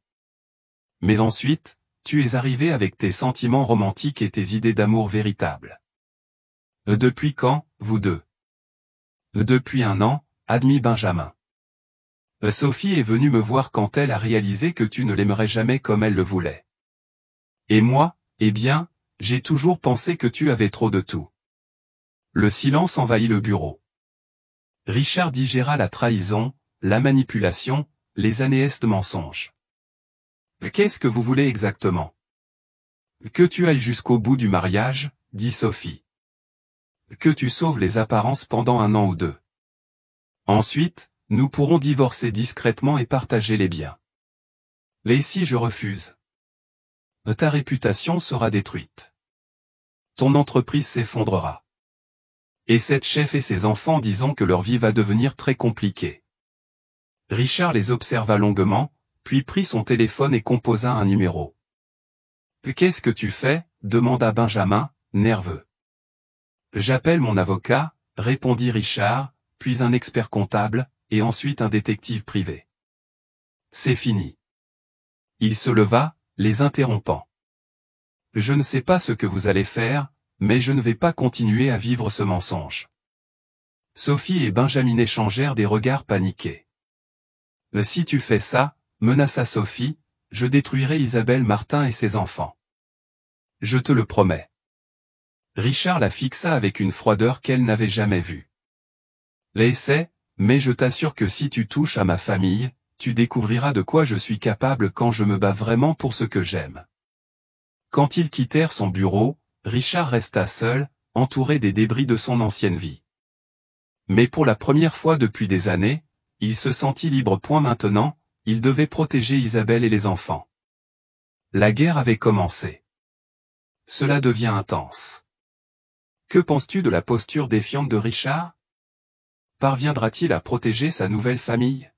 Mais ensuite, tu es arrivé avec tes sentiments romantiques et tes idées d'amour véritables. Depuis quand, vous deux? Depuis 1 an, admit Benjamin. Sophie est venue me voir quand elle a réalisé que tu ne l'aimerais jamais comme elle le voulait. Et moi, eh bien, j'ai toujours pensé que tu avais trop de tout. Le silence envahit le bureau. Richard digéra la trahison, la manipulation, les anéestes mensonges. Qu'est-ce que vous voulez exactement? Que tu ailles jusqu'au bout du mariage, dit Sophie. Que tu sauves les apparences pendant 1 an ou 2. Ensuite, nous pourrons divorcer discrètement et partager les biens. Et si je refuse? Ta réputation sera détruite. Ton entreprise s'effondrera. Et cette chef et ses enfants, disons que leur vie va devenir très compliquée. Richard les observa longuement, puis prit son téléphone et composa un numéro. « Qu'est-ce que tu fais » demanda Benjamin, nerveux. « J'appelle mon avocat » répondit Richard, puis un expert comptable, et ensuite un détective privé. C'est fini. Il se leva, les interrompant. « Je ne sais pas ce que vous allez faire, mais je ne vais pas continuer à vivre ce mensonge. » Sophie et Benjamin échangèrent des regards paniqués. « Si tu fais ça, » menaça Sophie, « je détruirai Isabelle Martin et ses enfants. Je te le promets. » Richard la fixa avec une froideur qu'elle n'avait jamais vue. « L'essaie, mais je t'assure que si tu touches à ma famille, tu découvriras de quoi je suis capable quand je me bats vraiment pour ce que j'aime. » Quand ils quittèrent son bureau, Richard resta seul, entouré des débris de son ancienne vie. Mais pour la première fois depuis des années, il se sentit libre. Maintenant, il devait protéger Isabelle et les enfants. La guerre avait commencé. Cela devient intense. Que penses-tu de la posture défiante de Richard? Parviendra-t-il à protéger sa nouvelle famille?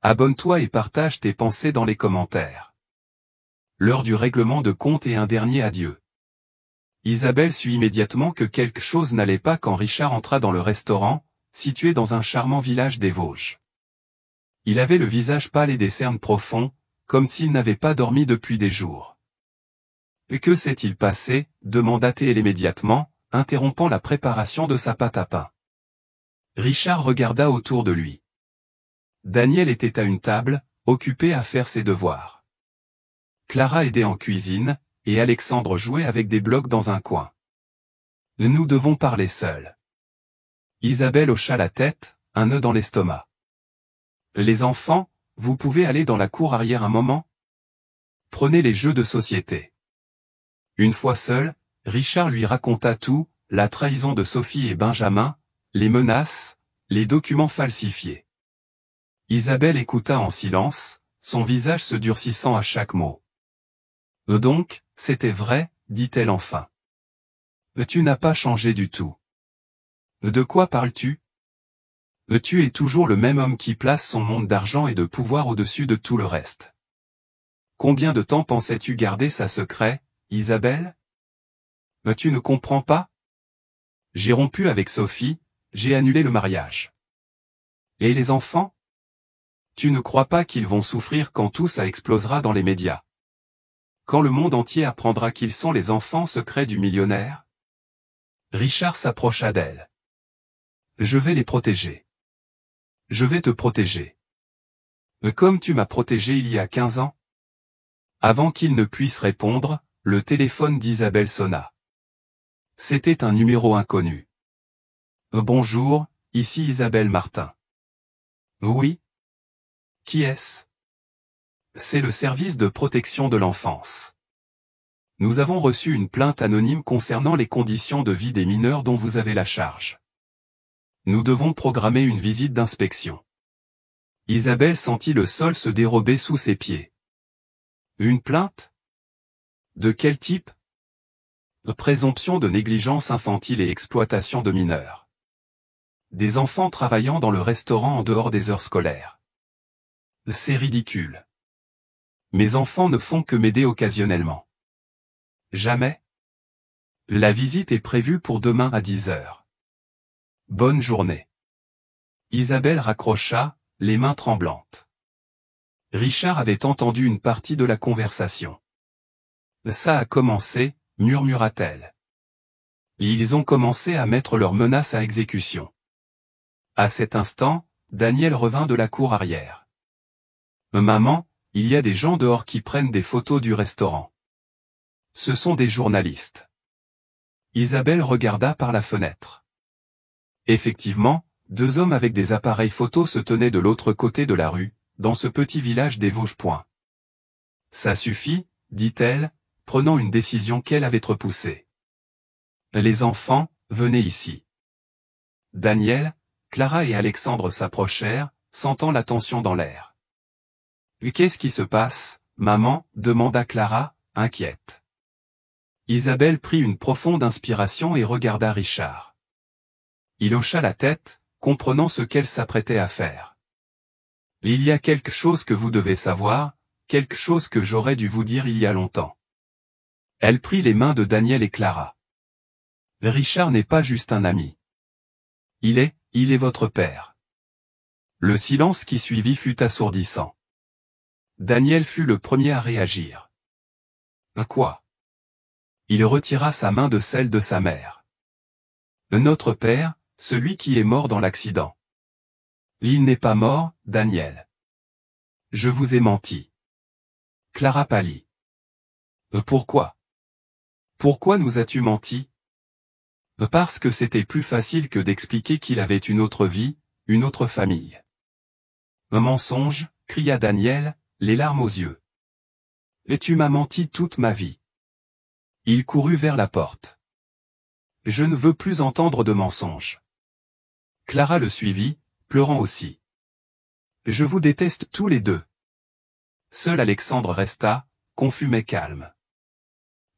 Abonne-toi et partage tes pensées dans les commentaires. L'heure du règlement de compte et un dernier adieu. Isabelle sut immédiatement que quelque chose n'allait pas quand Richard entra dans le restaurant, situé dans un charmant village des Vosges. Il avait le visage pâle et des cernes profonds, comme s'il n'avait pas dormi depuis des jours. « Et que s'est-il passé » demanda-t-elle immédiatement, interrompant la préparation de sa pâte à pain. Richard regarda autour de lui. Daniel était à une table, occupé à faire ses devoirs. Clara aidait en cuisine, et Alexandre jouait avec des blocs dans un coin. « Nous devons parler seuls. » Isabelle hocha la tête, un nœud dans l'estomac. « Les enfants, vous pouvez aller dans la cour arrière un moment? Prenez les jeux de société. » Une fois seul, Richard lui raconta tout, la trahison de Sophie et Benjamin, les menaces, les documents falsifiés. Isabelle écouta en silence, son visage se durcissant à chaque mot. « Donc, c'était vrai, dit-elle enfin. Tu n'as pas changé du tout. De quoi parles-tu? Tu es toujours le même homme qui place son monde d'argent et de pouvoir au-dessus de tout le reste. Combien de temps pensais-tu garder ça secret, Isabelle? Tu ne comprends pas? J'ai rompu avec Sophie, j'ai annulé le mariage. Et les enfants? Tu ne crois pas qu'ils vont souffrir quand tout ça explosera dans les médias? Quand le monde entier apprendra qu'ils sont les enfants secrets du millionnaire? Richard s'approcha d'elle. Je vais les protéger. Je vais te protéger. Comme tu m'as protégé il y a 15 ans? Avant qu'il ne puisse répondre, le téléphone d'Isabelle sonna. C'était un numéro inconnu. Bonjour, ici Isabelle Martin. Oui? Qui est-ce? C'est le service de protection de l'enfance. Nous avons reçu une plainte anonyme concernant les conditions de vie des mineurs dont vous avez la charge. Nous devons programmer une visite d'inspection. Isabelle sentit le sol se dérober sous ses pieds. Une plainte? De quel type? Présomption de négligence infantile et exploitation de mineurs. Des enfants travaillant dans le restaurant en dehors des heures scolaires. C'est ridicule. Mes enfants ne font que m'aider occasionnellement. Jamais? La visite est prévue pour demain à 10 heures. Bonne journée. Isabelle raccrocha, les mains tremblantes. Richard avait entendu une partie de la conversation. Ça a commencé, murmura-t-elle. Ils ont commencé à mettre leurs menaces à exécution. À cet instant, Daniel revint de la cour arrière. Maman, il y a des gens dehors qui prennent des photos du restaurant. Ce sont des journalistes. Isabelle regarda par la fenêtre. Effectivement, 2 hommes avec des appareils photo se tenaient de l'autre côté de la rue, dans ce petit village des Vosges. Ça suffit, dit-elle, prenant une décision qu'elle avait repoussée. Les enfants, venez ici. Daniel, Clara et Alexandre s'approchèrent, sentant la tension dans l'air. Qu'est-ce qui se passe, maman, demanda Clara, inquiète. Isabelle prit une profonde inspiration et regarda Richard. Il hocha la tête, comprenant ce qu'elle s'apprêtait à faire. Il y a quelque chose que vous devez savoir, quelque chose que j'aurais dû vous dire il y a longtemps. Elle prit les mains de Daniel et Clara. Richard n'est pas juste un ami. Il est votre père. Le silence qui suivit fut assourdissant. Daniel fut le premier à réagir. Quoi? Il retira sa main de celle de sa mère. Notre père, celui qui est mort dans l'accident. Il n'est pas mort, Daniel. Je vous ai menti. Clara pâlit. Pourquoi? Pourquoi nous as-tu menti? Parce que c'était plus facile que d'expliquer qu'il avait une autre vie, une autre famille. Un mensonge, cria Daniel, les larmes aux yeux. Et tu m'as menti toute ma vie. Il courut vers la porte. Je ne veux plus entendre de mensonges. Clara le suivit, pleurant aussi. Je vous déteste tous les deux. Seul Alexandre resta, confus mais calme.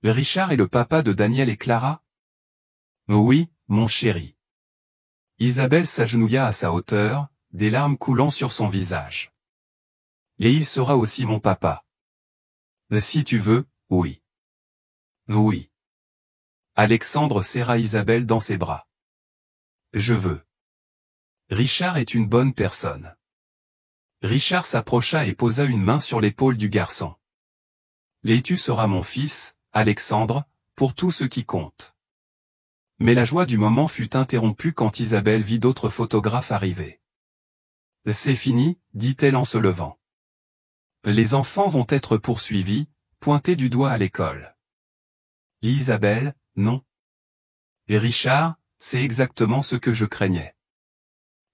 Richard est le papa de Daniel et Clara? Oui, mon chéri. Isabelle s'agenouilla à sa hauteur, des larmes coulant sur son visage. Et il sera aussi mon papa. Si tu veux, oui. Oui. Alexandre serra Isabelle dans ses bras. Je veux. Richard est une bonne personne. Richard s'approcha et posa une main sur l'épaule du garçon. Et tu seras mon fils, Alexandre, pour tout ce qui compte. Mais la joie du moment fut interrompue quand Isabelle vit d'autres photographes arriver. C'est fini, dit-elle en se levant. Les enfants vont être poursuivis, pointés du doigt à l'école. Isabelle, non. Et Richard, c'est exactement ce que je craignais.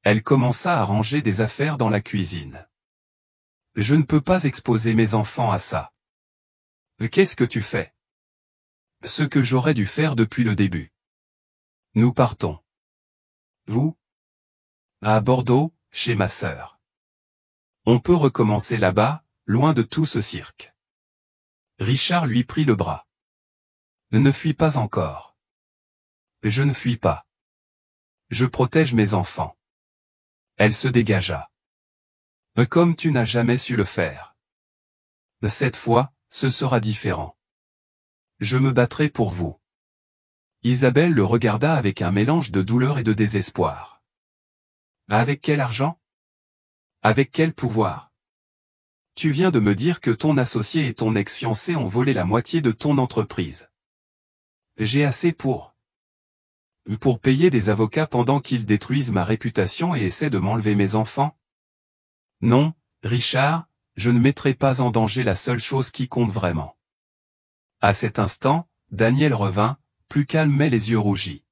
Elle commença à ranger des affaires dans la cuisine. Je ne peux pas exposer mes enfants à ça. Qu'est-ce que tu fais? Ce que j'aurais dû faire depuis le début. Nous partons. Vous? À Bordeaux, chez ma sœur. On peut recommencer là-bas, loin de tout ce cirque. Richard lui prit le bras. Ne fuis pas encore. Je ne fuis pas. Je protège mes enfants. Elle se dégagea. Comme tu n'as jamais su le faire. Cette fois, ce sera différent. Je me battrai pour vous. Isabelle le regarda avec un mélange de douleur et de désespoir. Avec quel argent? Avec quel pouvoir? Tu viens de me dire que ton associé et ton ex-fiancé ont volé la moitié de ton entreprise. J'ai assez pour payer des avocats pendant qu'ils détruisent ma réputation et essaient de m'enlever mes enfants? Non, Richard, je ne mettrai pas en danger la seule chose qui compte vraiment. À cet instant, Daniel revint, plus calme mais les yeux rougis.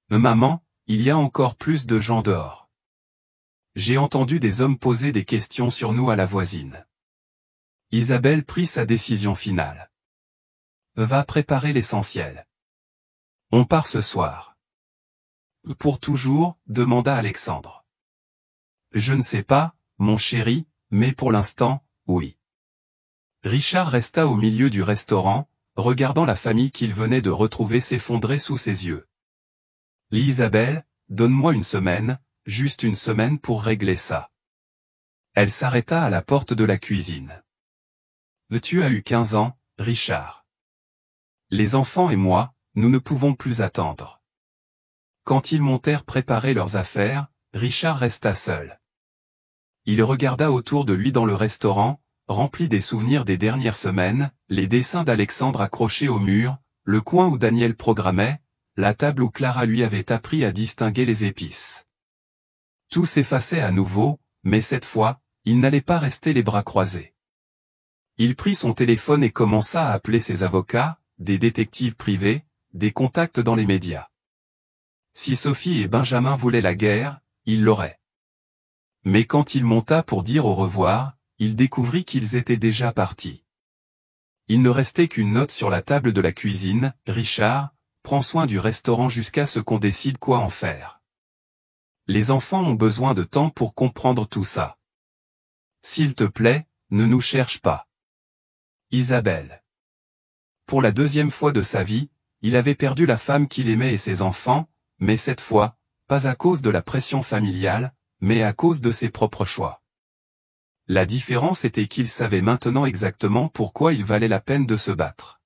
Maman, il y a encore plus de gens dehors. J'ai entendu des hommes poser des questions sur nous à la voisine. Isabelle prit sa décision finale. Va préparer l'essentiel. On part ce soir. Pour toujours, demanda Alexandre. Je ne sais pas, mon chéri, mais pour l'instant, oui. Richard resta au milieu du restaurant, regardant la famille qu'il venait de retrouver s'effondrer sous ses yeux. Isabelle, donne-moi une semaine, juste une semaine pour régler ça. Elle s'arrêta à la porte de la cuisine. Tu as eu 15 ans, Richard. Les enfants et moi, nous ne pouvons plus attendre. Quand ils montèrent préparer leurs affaires, Richard resta seul. Il regarda autour de lui dans le restaurant, rempli des souvenirs des dernières semaines, les dessins d'Alexandre accrochés au mur, le coin où Daniel programmait, la table où Clara lui avait appris à distinguer les épices. Tout s'effaçait à nouveau, mais cette fois, il n'allait pas rester les bras croisés. Il prit son téléphone et commença à appeler ses avocats, des détectives privés, des contacts dans les médias. Si Sophie et Benjamin voulaient la guerre, il l'aurait. Mais quand il monta pour dire au revoir, il découvrit qu'ils étaient déjà partis. Il ne restait qu'une note sur la table de la cuisine: Richard, prends soin du restaurant jusqu'à ce qu'on décide quoi en faire. Les enfants ont besoin de temps pour comprendre tout ça. S'il te plaît, ne nous cherche pas. Isabelle. Pour la deuxième fois de sa vie, il avait perdu la femme qu'il aimait et ses enfants, mais cette fois, pas à cause de la pression familiale, mais à cause de ses propres choix. La différence était qu'il savait maintenant exactement pourquoi il valait la peine de se battre.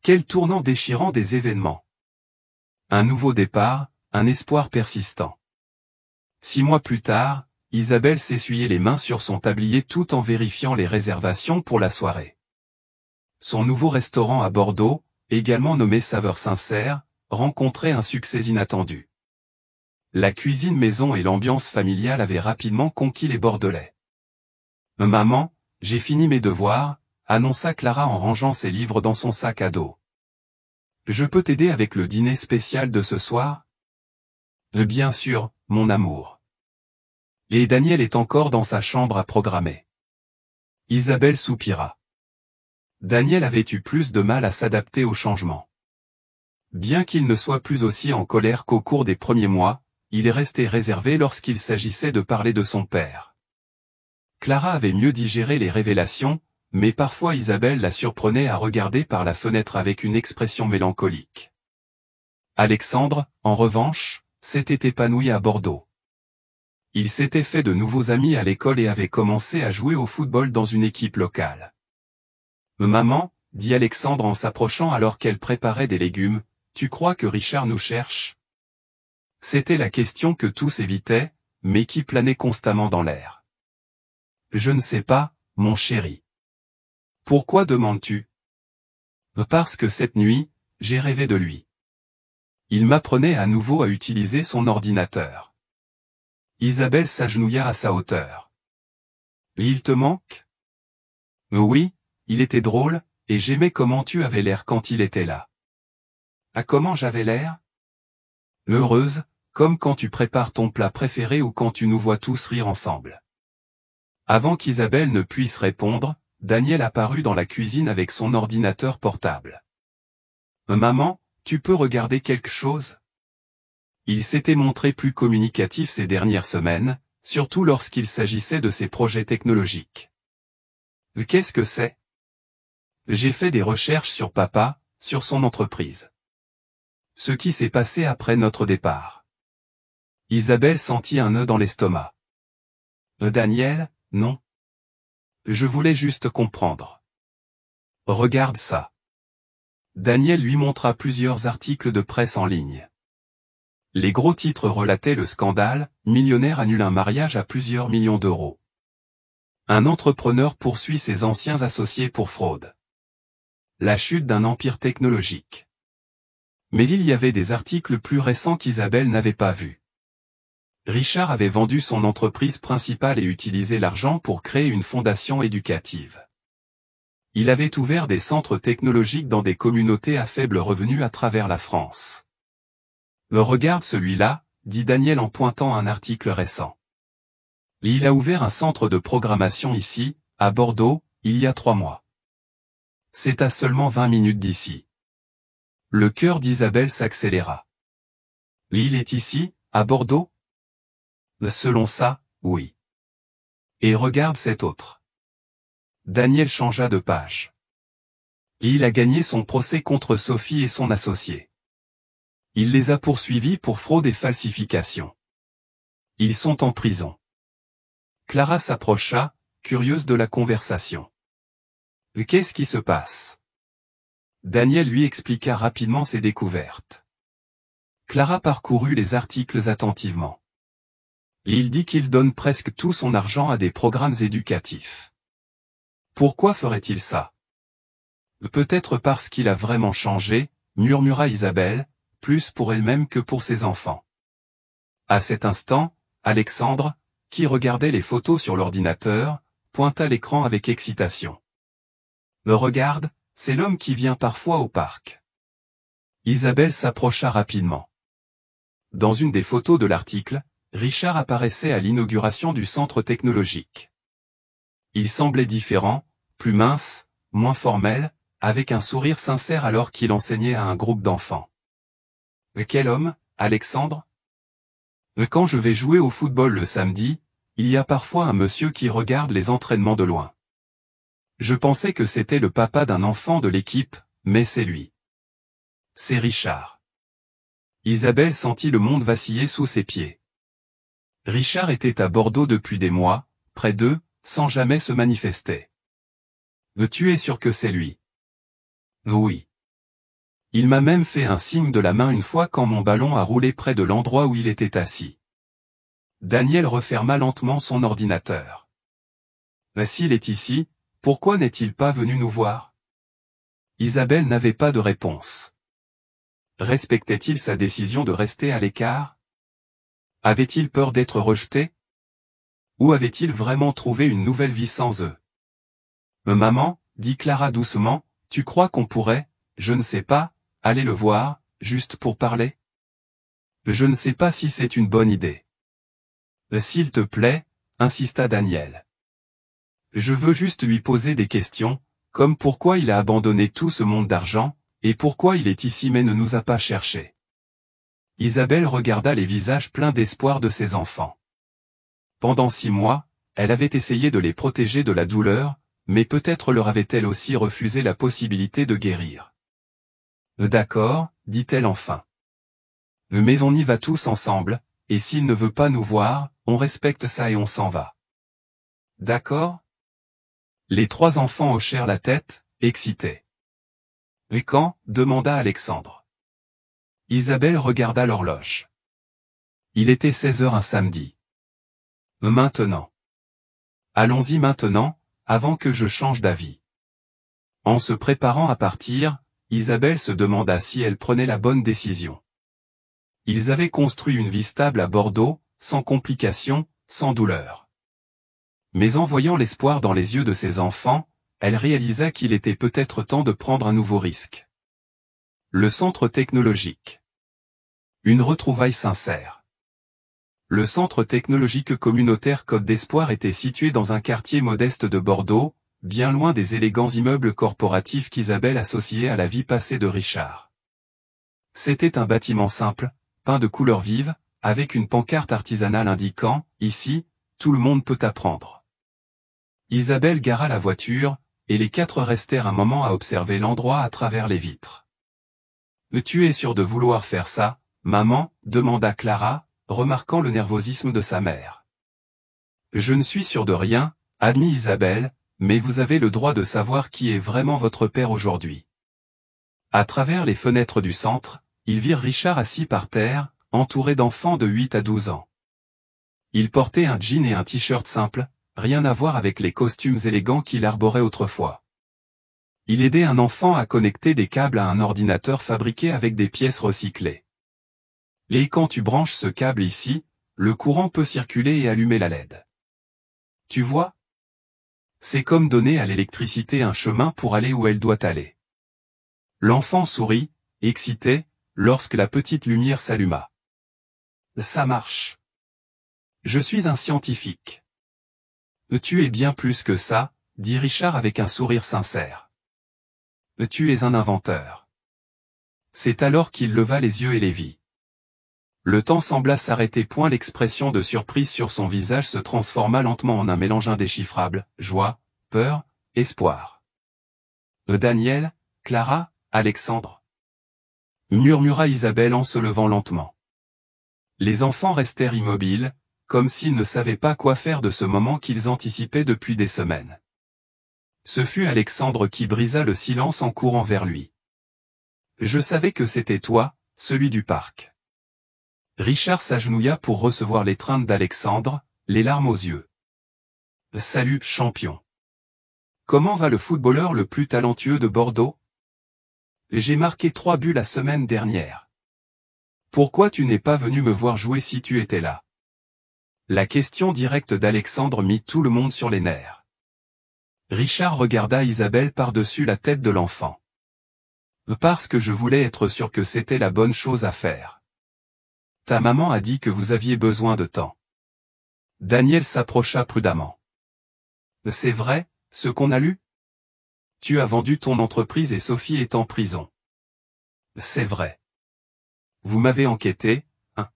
Quel tournant déchirant des événements. Un nouveau départ, un espoir persistant. 6 mois plus tard, Isabelle s'essuyait les mains sur son tablier tout en vérifiant les réservations pour la soirée. Son nouveau restaurant à Bordeaux, également nommé Saveurs Sincères, rencontrait un succès inattendu. La cuisine maison et l'ambiance familiale avaient rapidement conquis les Bordelais. « Maman, j'ai fini mes devoirs », annonça Clara en rangeant ses livres dans son sac à dos. « Je peux t'aider avec le dîner spécial de ce soir ?»« Bien sûr, mon amour. » Et Daniel est encore dans sa chambre à programmer. Isabelle soupira. Daniel avait eu plus de mal à s'adapter au changement. Bien qu'il ne soit plus aussi en colère qu'au cours des premiers mois, il est resté réservé lorsqu'il s'agissait de parler de son père. Clara avait mieux digéré les révélations, mais parfois Isabelle la surprenait à regarder par la fenêtre avec une expression mélancolique. Alexandre, en revanche, s'était épanoui à Bordeaux. Il s'était fait de nouveaux amis à l'école et avait commencé à jouer au football dans une équipe locale. « Maman, » dit Alexandre en s'approchant alors qu'elle préparait des légumes, « tu crois que Richard nous cherche ?» C'était la question que tous évitaient, mais qui planait constamment dans l'air. « Je ne sais pas, mon chéri. »« Pourquoi demandes-tu ?»« Parce que cette nuit, j'ai rêvé de lui. Il m'apprenait à nouveau à utiliser son ordinateur. » Isabelle s'agenouilla à sa hauteur. « Il te manque ?»« Oui, il était drôle, et j'aimais comment tu avais l'air quand il était là. »« Ah, comment j'avais l'air ? » ?»« Heureuse, comme quand tu prépares ton plat préféré ou quand tu nous vois tous rire ensemble. » Avant qu'Isabelle ne puisse répondre, Daniel apparut dans la cuisine avec son ordinateur portable. « Maman, tu peux regarder quelque chose ?» Il s'était montré plus communicatif ces dernières semaines, surtout lorsqu'il s'agissait de ses projets technologiques. « Qu'est-ce que c'est ? » J'ai fait des recherches sur papa, sur son entreprise. Ce qui s'est passé après notre départ. Isabelle sentit un nœud dans l'estomac. « Daniel, non. Je voulais juste comprendre. Regarde ça. » Daniel lui montra plusieurs articles de presse en ligne. Les gros titres relataient le scandale: millionnaire annule un mariage à plusieurs millions d'euros. Un entrepreneur poursuit ses anciens associés pour fraude. La chute d'un empire technologique. Mais il y avait des articles plus récents qu'Isabelle n'avait pas vus. Richard avait vendu son entreprise principale et utilisé l'argent pour créer une fondation éducative. Il avait ouvert des centres technologiques dans des communautés à faible revenu à travers la France. « Regarde celui-là », dit Daniel en pointant un article récent. « Il a ouvert un centre de programmation ici, à Bordeaux, il y a 3 mois. C'est à seulement 20 minutes d'ici. » Le cœur d'Isabelle s'accéléra. « Il est ici, à Bordeaux ? » Selon ça, oui. Et regarde cet autre. Daniel changea de page. Il a gagné son procès contre Sophie et son associé. Il les a poursuivis pour fraude et falsification. Ils sont en prison. Clara s'approcha, curieuse de la conversation. Qu'est-ce qui se passe ? Daniel lui expliqua rapidement ses découvertes. Clara parcourut les articles attentivement. Il dit qu'il donne presque tout son argent à des programmes éducatifs. Pourquoi ferait-il ça? Peut-être parce qu'il a vraiment changé, murmura Isabelle, plus pour elle-même que pour ses enfants. À cet instant, Alexandre, qui regardait les photos sur l'ordinateur, pointa l'écran avec excitation. Regarde, c'est l'homme qui vient parfois au parc. Isabelle s'approcha rapidement. Dans une des photos de l'article, Richard apparaissait à l'inauguration du centre technologique. Il semblait différent, plus mince, moins formel, avec un sourire sincère alors qu'il enseignait à un groupe d'enfants. Quel homme, Alexandre? Quand je vais jouer au football le samedi, il y a parfois un monsieur qui regarde les entraînements de loin. Je pensais que c'était le papa d'un enfant de l'équipe, mais c'est lui. C'est Richard. Isabelle sentit le monde vaciller sous ses pieds. Richard était à Bordeaux depuis des mois, près d'eux, sans jamais se manifester. Tu es sûr que c'est lui? Oui. Il m'a même fait un signe de la main une fois quand mon ballon a roulé près de l'endroit où il était assis. Daniel referma lentement son ordinateur. S'il est ici, pourquoi n'est-il pas venu nous voir? Isabelle n'avait pas de réponse. Respectait-il sa décision de rester à l'écart? Avait-il peur d'être rejeté? Ou avait-il vraiment trouvé une nouvelle vie sans eux? Maman, dit Clara doucement, tu crois qu'on pourrait, je ne sais pas, aller le voir, juste pour parler? Je ne sais pas si c'est une bonne idée. S'il te plaît, insista Daniel. Je veux juste lui poser des questions, comme pourquoi il a abandonné tout ce monde d'argent, et pourquoi il est ici mais ne nous a pas cherchés. Isabelle regarda les visages pleins d'espoir de ses enfants. Pendant 6 mois, elle avait essayé de les protéger de la douleur, mais peut-être leur avait-elle aussi refusé la possibilité de guérir. D'accord, dit-elle enfin. Mais on y va tous ensemble, et s'il ne veut pas nous voir, on respecte ça et on s'en va. D'accord? Les 3 enfants hochèrent la tête, excités. Et quand? Demanda Alexandre. Isabelle regarda l'horloge. Il était 16h un samedi. Maintenant. Allons-y maintenant, avant que je change d'avis. En se préparant à partir, Isabelle se demanda si elle prenait la bonne décision. Ils avaient construit une vie stable à Bordeaux, sans complications, sans douleur. Mais en voyant l'espoir dans les yeux de ses enfants, elle réalisa qu'il était peut-être temps de prendre un nouveau risque. Le centre technologique. Une retrouvaille sincère. Le centre technologique communautaire Côte d'Espoir était situé dans un quartier modeste de Bordeaux, bien loin des élégants immeubles corporatifs qu'Isabelle associait à la vie passée de Richard. C'était un bâtiment simple, peint de couleurs vives, avec une pancarte artisanale indiquant « Ici, tout le monde peut apprendre ». Isabelle gara la voiture, et les 4 restèrent un moment à observer l'endroit à travers les vitres. « Tu es sûr de vouloir faire ça, maman ?» demanda Clara, remarquant le nervosisme de sa mère. « Je ne suis sûr de rien, » admit Isabelle, « mais vous avez le droit de savoir qui est vraiment votre père aujourd'hui. » À travers les fenêtres du centre, ils virent Richard assis par terre, entouré d'enfants de 8 à 12 ans. Il portait un jean et un t-shirt simple, rien à voir avec les costumes élégants qu'il arborait autrefois. Il aidait un enfant à connecter des câbles à un ordinateur fabriqué avec des pièces recyclées. Et quand tu branches ce câble ici, le courant peut circuler et allumer la LED. Tu vois? C'est comme donner à l'électricité un chemin pour aller où elle doit aller. L'enfant sourit, excité, lorsque la petite lumière s'alluma. Ça marche. Je suis un scientifique. Tu es bien plus que ça, dit Richard avec un sourire sincère. Tu es un inventeur. C'est alors qu'il leva les yeux et les vit. Le temps sembla s'arrêter point l'expression de surprise sur son visage se transforma lentement en un mélange indéchiffrable, joie, peur, espoir. Daniel, Clara, Alexandre. Murmura Isabelle en se levant lentement. Les enfants restèrent immobiles, comme s'ils ne savaient pas quoi faire de ce moment qu'ils anticipaient depuis des semaines. Ce fut Alexandre qui brisa le silence en courant vers lui. Je savais que c'était toi, celui du parc. Richard s'agenouilla pour recevoir l'étreinte d'Alexandre, les larmes aux yeux. Salut, champion. Comment va le footballeur le plus talentueux de Bordeaux? J'ai marqué 3 buts la semaine dernière. Pourquoi tu n'es pas venu me voir jouer si tu étais là? La question directe d'Alexandre mit tout le monde sur les nerfs. Richard regarda Isabelle par-dessus la tête de l'enfant. Parce que je voulais être sûr que c'était la bonne chose à faire. ta maman a dit que vous aviez besoin de temps. Daniel s'approcha prudemment. C'est vrai, ce qu'on a lu? Tu as vendu ton entreprise et Sophie est en prison. C'est vrai. Vous m'avez enquêté, hein?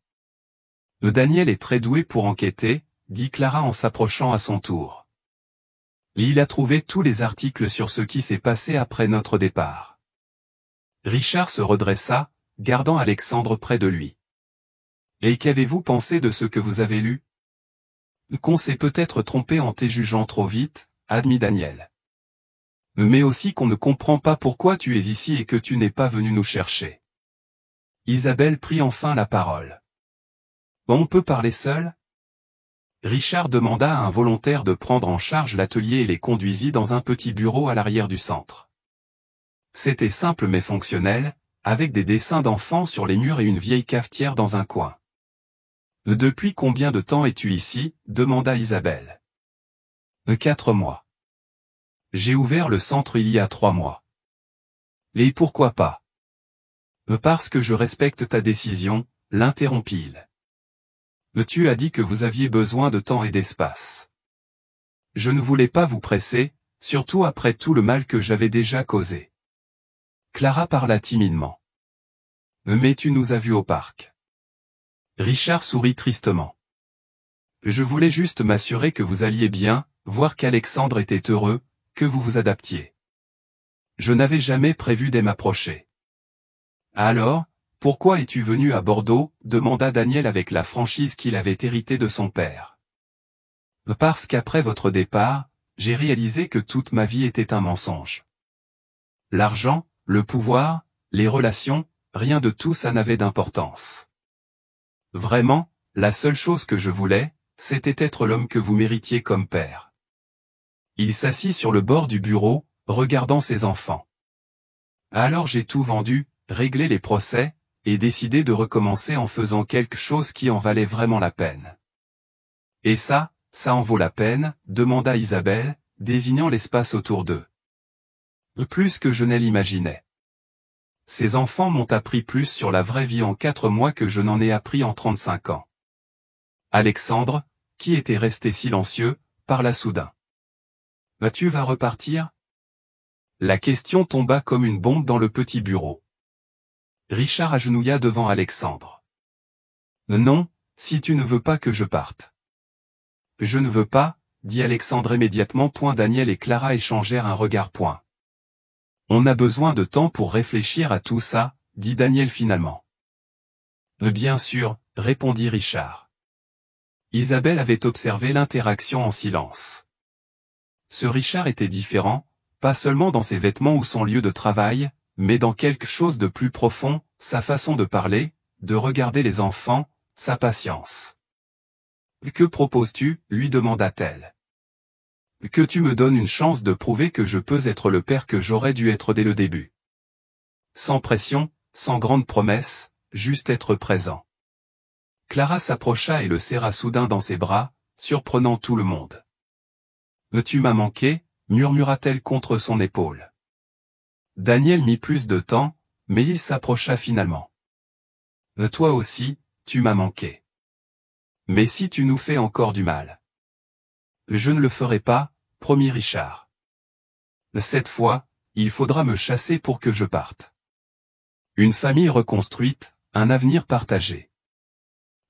Daniel est très doué pour enquêter, dit Clara en s'approchant à son tour. Il a trouvé tous les articles sur ce qui s'est passé après notre départ. Richard se redressa, gardant Alexandre près de lui. Et qu'avez-vous pensé de ce que vous avez lu? Qu'on s'est peut-être trompé en te jugeant trop vite, admit Daniel. Mais aussi qu'on ne comprend pas pourquoi tu es ici et que tu n'es pas venu nous chercher. Isabelle prit enfin la parole. On peut parler seul? Richard demanda à un volontaire de prendre en charge l'atelier et les conduisit dans un petit bureau à l'arrière du centre. C'était simple mais fonctionnel, avec des dessins d'enfants sur les murs et une vieille cafetière dans un coin. Depuis combien de temps es-tu ici? Demanda Isabelle. 4 mois. J'ai ouvert le centre il y a 3 mois. Et pourquoi pas? Parce que je respecte ta décision, l'interrompit-il. Tu as dit que vous aviez besoin de temps et d'espace. Je ne voulais pas vous presser, surtout après tout le mal que j'avais déjà causé. Clara parla timidement. Mais tu nous as vus au parc. Richard sourit tristement. Je voulais juste m'assurer que vous alliez bien, voir qu'Alexandre était heureux, que vous vous adaptiez. Je n'avais jamais prévu de m'approcher. Alors, pourquoi es-tu venu à Bordeaux? Demanda Daniel avec la franchise qu'il avait héritée de son père. Parce qu'après votre départ, j'ai réalisé que toute ma vie était un mensonge. L'argent, le pouvoir, les relations, rien de tout ça n'avait d'importance. Vraiment, la seule chose que je voulais, c'était être l'homme que vous méritiez comme père. Il s'assit sur le bord du bureau, regardant ses enfants. Alors j'ai tout vendu, réglé les procès, et décidé de recommencer en faisant quelque chose qui en valait vraiment la peine. Et ça en vaut la peine, demanda Isabelle, désignant l'espace autour d'eux. Plus que je ne l'imaginais. Ces enfants m'ont appris plus sur la vraie vie en 4 mois que je n'en ai appris en 35 ans. Alexandre, qui était resté silencieux, parla soudain. Tu vas repartir? La question tomba comme une bombe dans le petit bureau. Richard agenouilla devant Alexandre. Non, si tu ne veux pas que je parte. Je ne veux pas, dit Alexandre immédiatement. Daniel et Clara échangèrent un regard. On a besoin de temps pour réfléchir à tout ça, dit Daniel finalement. Bien sûr, répondit Richard. Isabelle avait observé l'interaction en silence. Ce Richard était différent, pas seulement dans ses vêtements ou son lieu de travail, mais dans quelque chose de plus profond, sa façon de parler, de regarder les enfants, sa patience. Que proposes-tu? Lui demanda-t-elle. Que tu me donnes une chance de prouver que je peux être le père que j'aurais dû être dès le début. Sans pression, sans grande promesse, juste être présent. Clara s'approcha et le serra soudain dans ses bras, surprenant tout le monde. Tu m'as manqué, murmura-t-elle contre son épaule. Daniel mit plus de temps, mais il s'approcha finalement. Toi aussi, tu m'as manqué. Mais si tu nous fais encore du mal. Je ne le ferai pas, promit Richard. Cette fois, il faudra me chasser pour que je parte. Une famille reconstruite, un avenir partagé.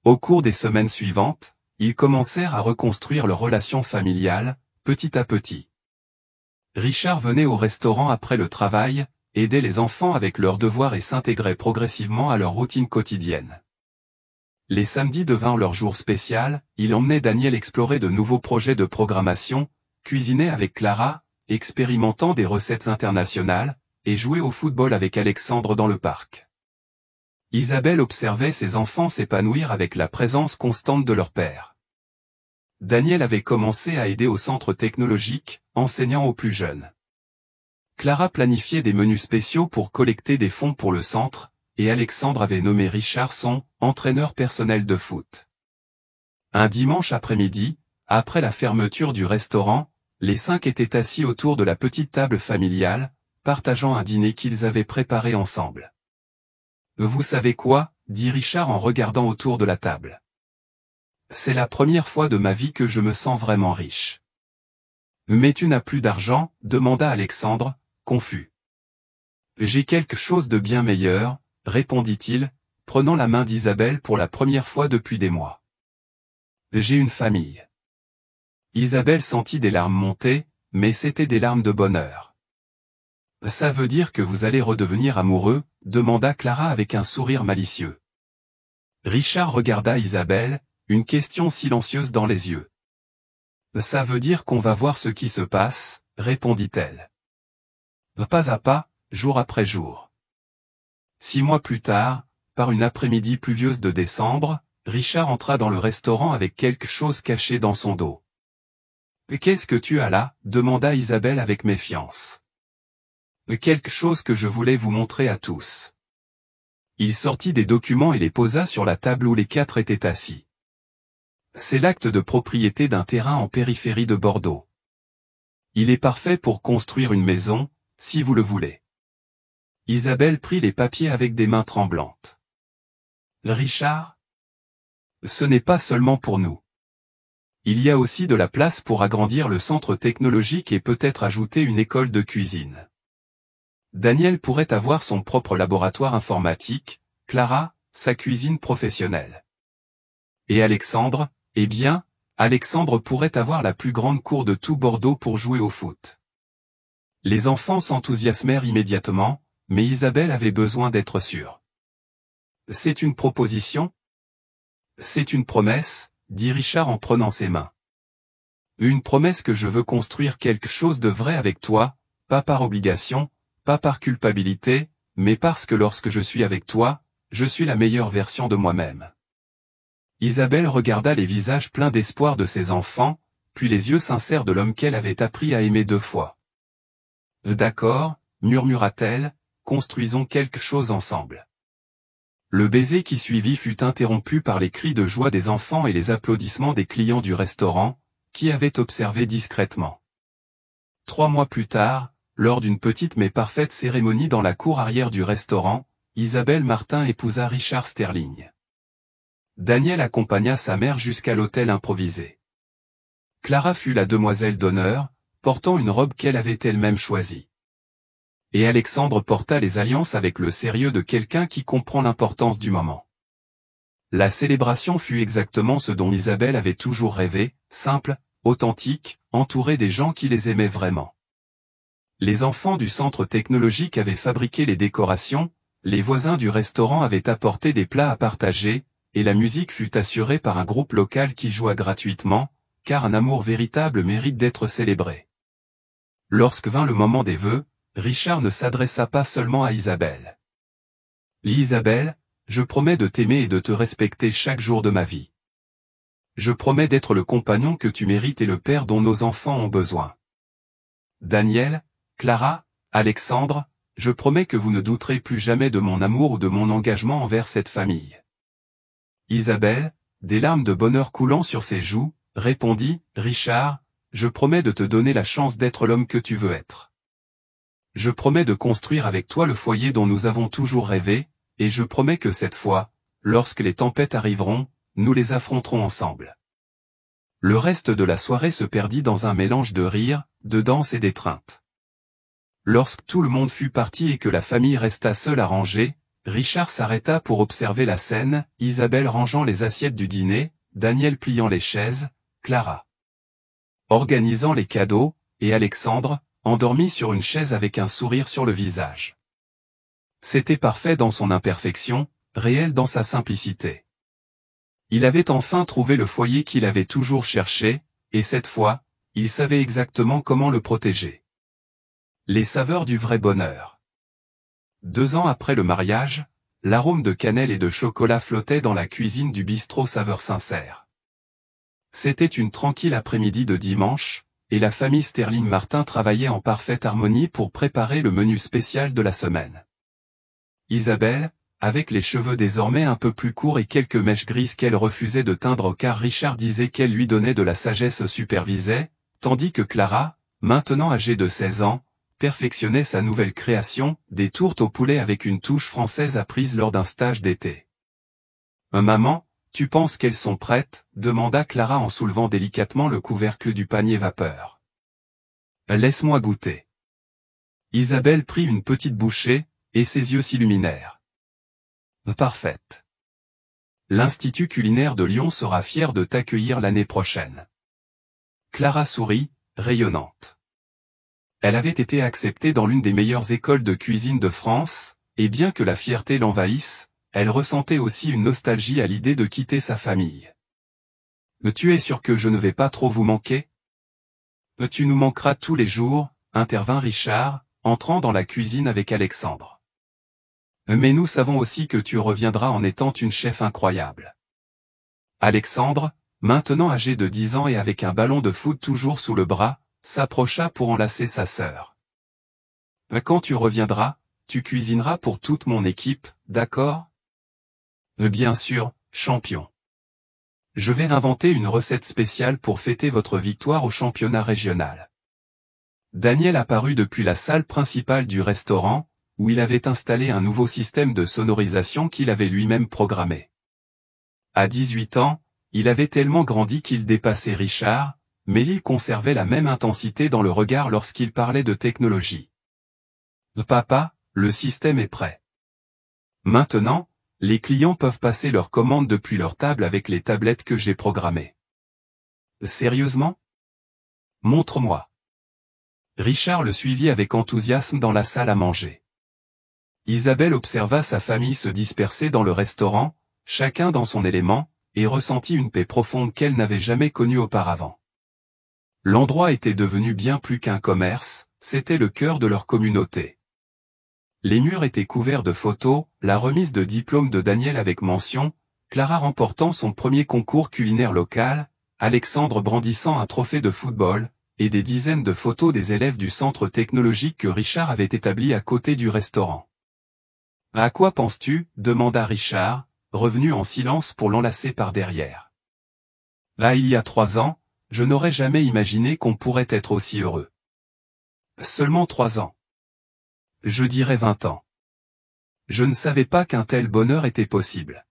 Au cours des semaines suivantes, ils commencèrent à reconstruire leur relation familiale, petit à petit. Richard venait au restaurant après le travail, aidait les enfants avec leurs devoirs et s'intégrait progressivement à leur routine quotidienne. Les samedis devinrent leur jour spécial, il emmenait Daniel explorer de nouveaux projets de programmation, cuisiner avec Clara, expérimentant des recettes internationales, et jouer au football avec Alexandre dans le parc. Isabelle observait ses enfants s'épanouir avec la présence constante de leur père. Daniel avait commencé à aider au centre technologique, enseignant aux plus jeunes. Clara planifiait des menus spéciaux pour collecter des fonds pour le centre, et Alexandre avait nommé Richard son entraîneur personnel de foot. Un dimanche après-midi, après la fermeture du restaurant, les 5 étaient assis autour de la petite table familiale, partageant un dîner qu'ils avaient préparé ensemble. Vous savez quoi, dit Richard en regardant autour de la table. C'est la première fois de ma vie que je me sens vraiment riche. Mais tu n'as plus d'argent, demanda Alexandre, confus. J'ai quelque chose de bien meilleur, répondit-il, prenant la main d'Isabelle pour la première fois depuis des mois. J'ai une famille. Isabelle sentit des larmes monter, mais c'étaient des larmes de bonheur. Ça veut dire que vous allez redevenir amoureux, demanda Clara avec un sourire malicieux. Richard regarda Isabelle, une question silencieuse dans les yeux. Ça veut dire qu'on va voir ce qui se passe, répondit-elle. Pas à pas, jour après jour. 6 mois plus tard, par une après-midi pluvieuse de décembre, Richard entra dans le restaurant avec quelque chose caché dans son dos. « Qu'est-ce que tu as là ?» demanda Isabelle avec méfiance. « Quelque chose que je voulais vous montrer à tous. » Il sortit des documents et les posa sur la table où les 4 étaient assis. C'est l'acte de propriété d'un terrain en périphérie de Bordeaux. Il est parfait pour construire une maison, si vous le voulez. Isabelle prit les papiers avec des mains tremblantes. Richard ? Ce n'est pas seulement pour nous. Il y a aussi de la place pour agrandir le centre technologique et peut-être ajouter une école de cuisine. Daniel pourrait avoir son propre laboratoire informatique, Clara, sa cuisine professionnelle. Et Alexandre, eh bien, Alexandre pourrait avoir la plus grande cour de tout Bordeaux pour jouer au foot. Les enfants s'enthousiasmèrent immédiatement, mais Isabelle avait besoin d'être sûre. C'est une proposition ? C'est une promesse, dit Richard en prenant ses mains. Une promesse que je veux construire quelque chose de vrai avec toi, pas par obligation, pas par culpabilité, mais parce que lorsque je suis avec toi, je suis la meilleure version de moi-même. Isabelle regarda les visages pleins d'espoir de ses enfants, puis les yeux sincères de l'homme qu'elle avait appris à aimer 2 fois. D'accord, murmura-t-elle, construisons quelque chose ensemble. Le baiser qui suivit fut interrompu par les cris de joie des enfants et les applaudissements des clients du restaurant, qui avaient observé discrètement. 3 mois plus tard, lors d'une petite mais parfaite cérémonie dans la cour arrière du restaurant, Isabelle Martin épousa Richard Sterling. Daniel accompagna sa mère jusqu'à l'hôtel improvisé. Clara fut la demoiselle d'honneur, portant une robe qu'elle avait elle-même choisie. Et Alexandre porta les alliances avec le sérieux de quelqu'un qui comprend l'importance du moment. La célébration fut exactement ce dont Isabelle avait toujours rêvé, simple, authentique, entourée des gens qui les aimaient vraiment. Les enfants du centre technologique avaient fabriqué les décorations, les voisins du restaurant avaient apporté des plats à partager, et la musique fut assurée par un groupe local qui joua gratuitement, car un amour véritable mérite d'être célébré. Lorsque vint le moment des vœux, Richard ne s'adressa pas seulement à Isabelle. « Isabelle, je promets de t'aimer et de te respecter chaque jour de ma vie. Je promets d'être le compagnon que tu mérites et le père dont nos enfants ont besoin. Daniel, Clara, Alexandre, je promets que vous ne douterez plus jamais de mon amour ou de mon engagement envers cette famille. » Isabelle, des larmes de bonheur coulant sur ses joues, répondit, « Richard, je promets de te donner la chance d'être l'homme que tu veux être. Je promets de construire avec toi le foyer dont nous avons toujours rêvé, et je promets que cette fois, lorsque les tempêtes arriveront, nous les affronterons ensemble. » Le reste de la soirée se perdit dans un mélange de rires, de danse et d'étreinte. Lorsque tout le monde fut parti et que la famille resta seule à ranger, Richard s'arrêta pour observer la scène, Isabelle rangeant les assiettes du dîner, Daniel pliant les chaises, Clara organisant les cadeaux, et Alexandre, endormi sur une chaise avec un sourire sur le visage. C'était parfait dans son imperfection, réel dans sa simplicité. Il avait enfin trouvé le foyer qu'il avait toujours cherché, et cette fois, il savait exactement comment le protéger. Les saveurs du vrai bonheur. 2 ans après le mariage, l'arôme de cannelle et de chocolat flottait dans la cuisine du bistrot Saveur Sincère. C'était une tranquille après-midi de dimanche, et la famille Sterling Martin travaillait en parfaite harmonie pour préparer le menu spécial de la semaine. Isabelle, avec les cheveux désormais un peu plus courts et quelques mèches grises qu'elle refusait de teindre car Richard disait qu'elle lui donnait de la sagesse supervisait, tandis que Clara, maintenant âgée de 16 ans, perfectionnait sa nouvelle création, des tourtes au poulet avec une touche française apprise lors d'un stage d'été. Maman, tu penses qu'elles sont prêtes? Demanda Clara en soulevant délicatement le couvercle du panier vapeur. Laisse-moi goûter. Isabelle prit une petite bouchée, et ses yeux s'illuminèrent. Parfaite. L'Institut culinaire de Lyon sera fier de t'accueillir l'année prochaine. Clara sourit, rayonnante. Elle avait été acceptée dans l'une des meilleures écoles de cuisine de France, et bien que la fierté l'envahisse, elle ressentait aussi une nostalgie à l'idée de quitter sa famille. « Tu es sûr que je ne vais pas trop vous manquer ? » « Tu nous manqueras tous les jours, » intervint Richard, entrant dans la cuisine avec Alexandre. « Mais nous savons aussi que tu reviendras en étant une chef incroyable. » Alexandre, maintenant âgé de 10 ans et avec un ballon de foot toujours sous le bras, s'approcha pour enlacer sa sœur. « Quand tu reviendras, tu cuisineras pour toute mon équipe, d'accord ? » « Bien sûr, champion. Je vais inventer une recette spéciale pour fêter votre victoire au championnat régional. » Daniel apparut depuis la salle principale du restaurant, où il avait installé un nouveau système de sonorisation qu'il avait lui-même programmé. À 18 ans, il avait tellement grandi qu'il dépassait Richard, mais il conservait la même intensité dans le regard lorsqu'il parlait de technologie. « Papa, le système est prêt. Maintenant, les clients peuvent passer leurs commandes depuis leur table avec les tablettes que j'ai programmées. » Sérieusement ? Montre-moi. Richard le suivit avec enthousiasme dans la salle à manger. Isabelle observa sa famille se disperser dans le restaurant, chacun dans son élément, et ressentit une paix profonde qu'elle n'avait jamais connue auparavant. L'endroit était devenu bien plus qu'un commerce, c'était le cœur de leur communauté. Les murs étaient couverts de photos, la remise de diplôme de Daniel avec mention, Clara remportant son premier concours culinaire local, Alexandre brandissant un trophée de football, et des dizaines de photos des élèves du centre technologique que Richard avait établi à côté du restaurant. « À quoi penses-tu ? » demanda Richard, revenu en silence pour l'enlacer par derrière. « Là, il y a 3 ans, je n'aurais jamais imaginé qu'on pourrait être aussi heureux. » Seulement 3 ans. Je dirais 20 ans. Je ne savais pas qu'un tel bonheur était possible.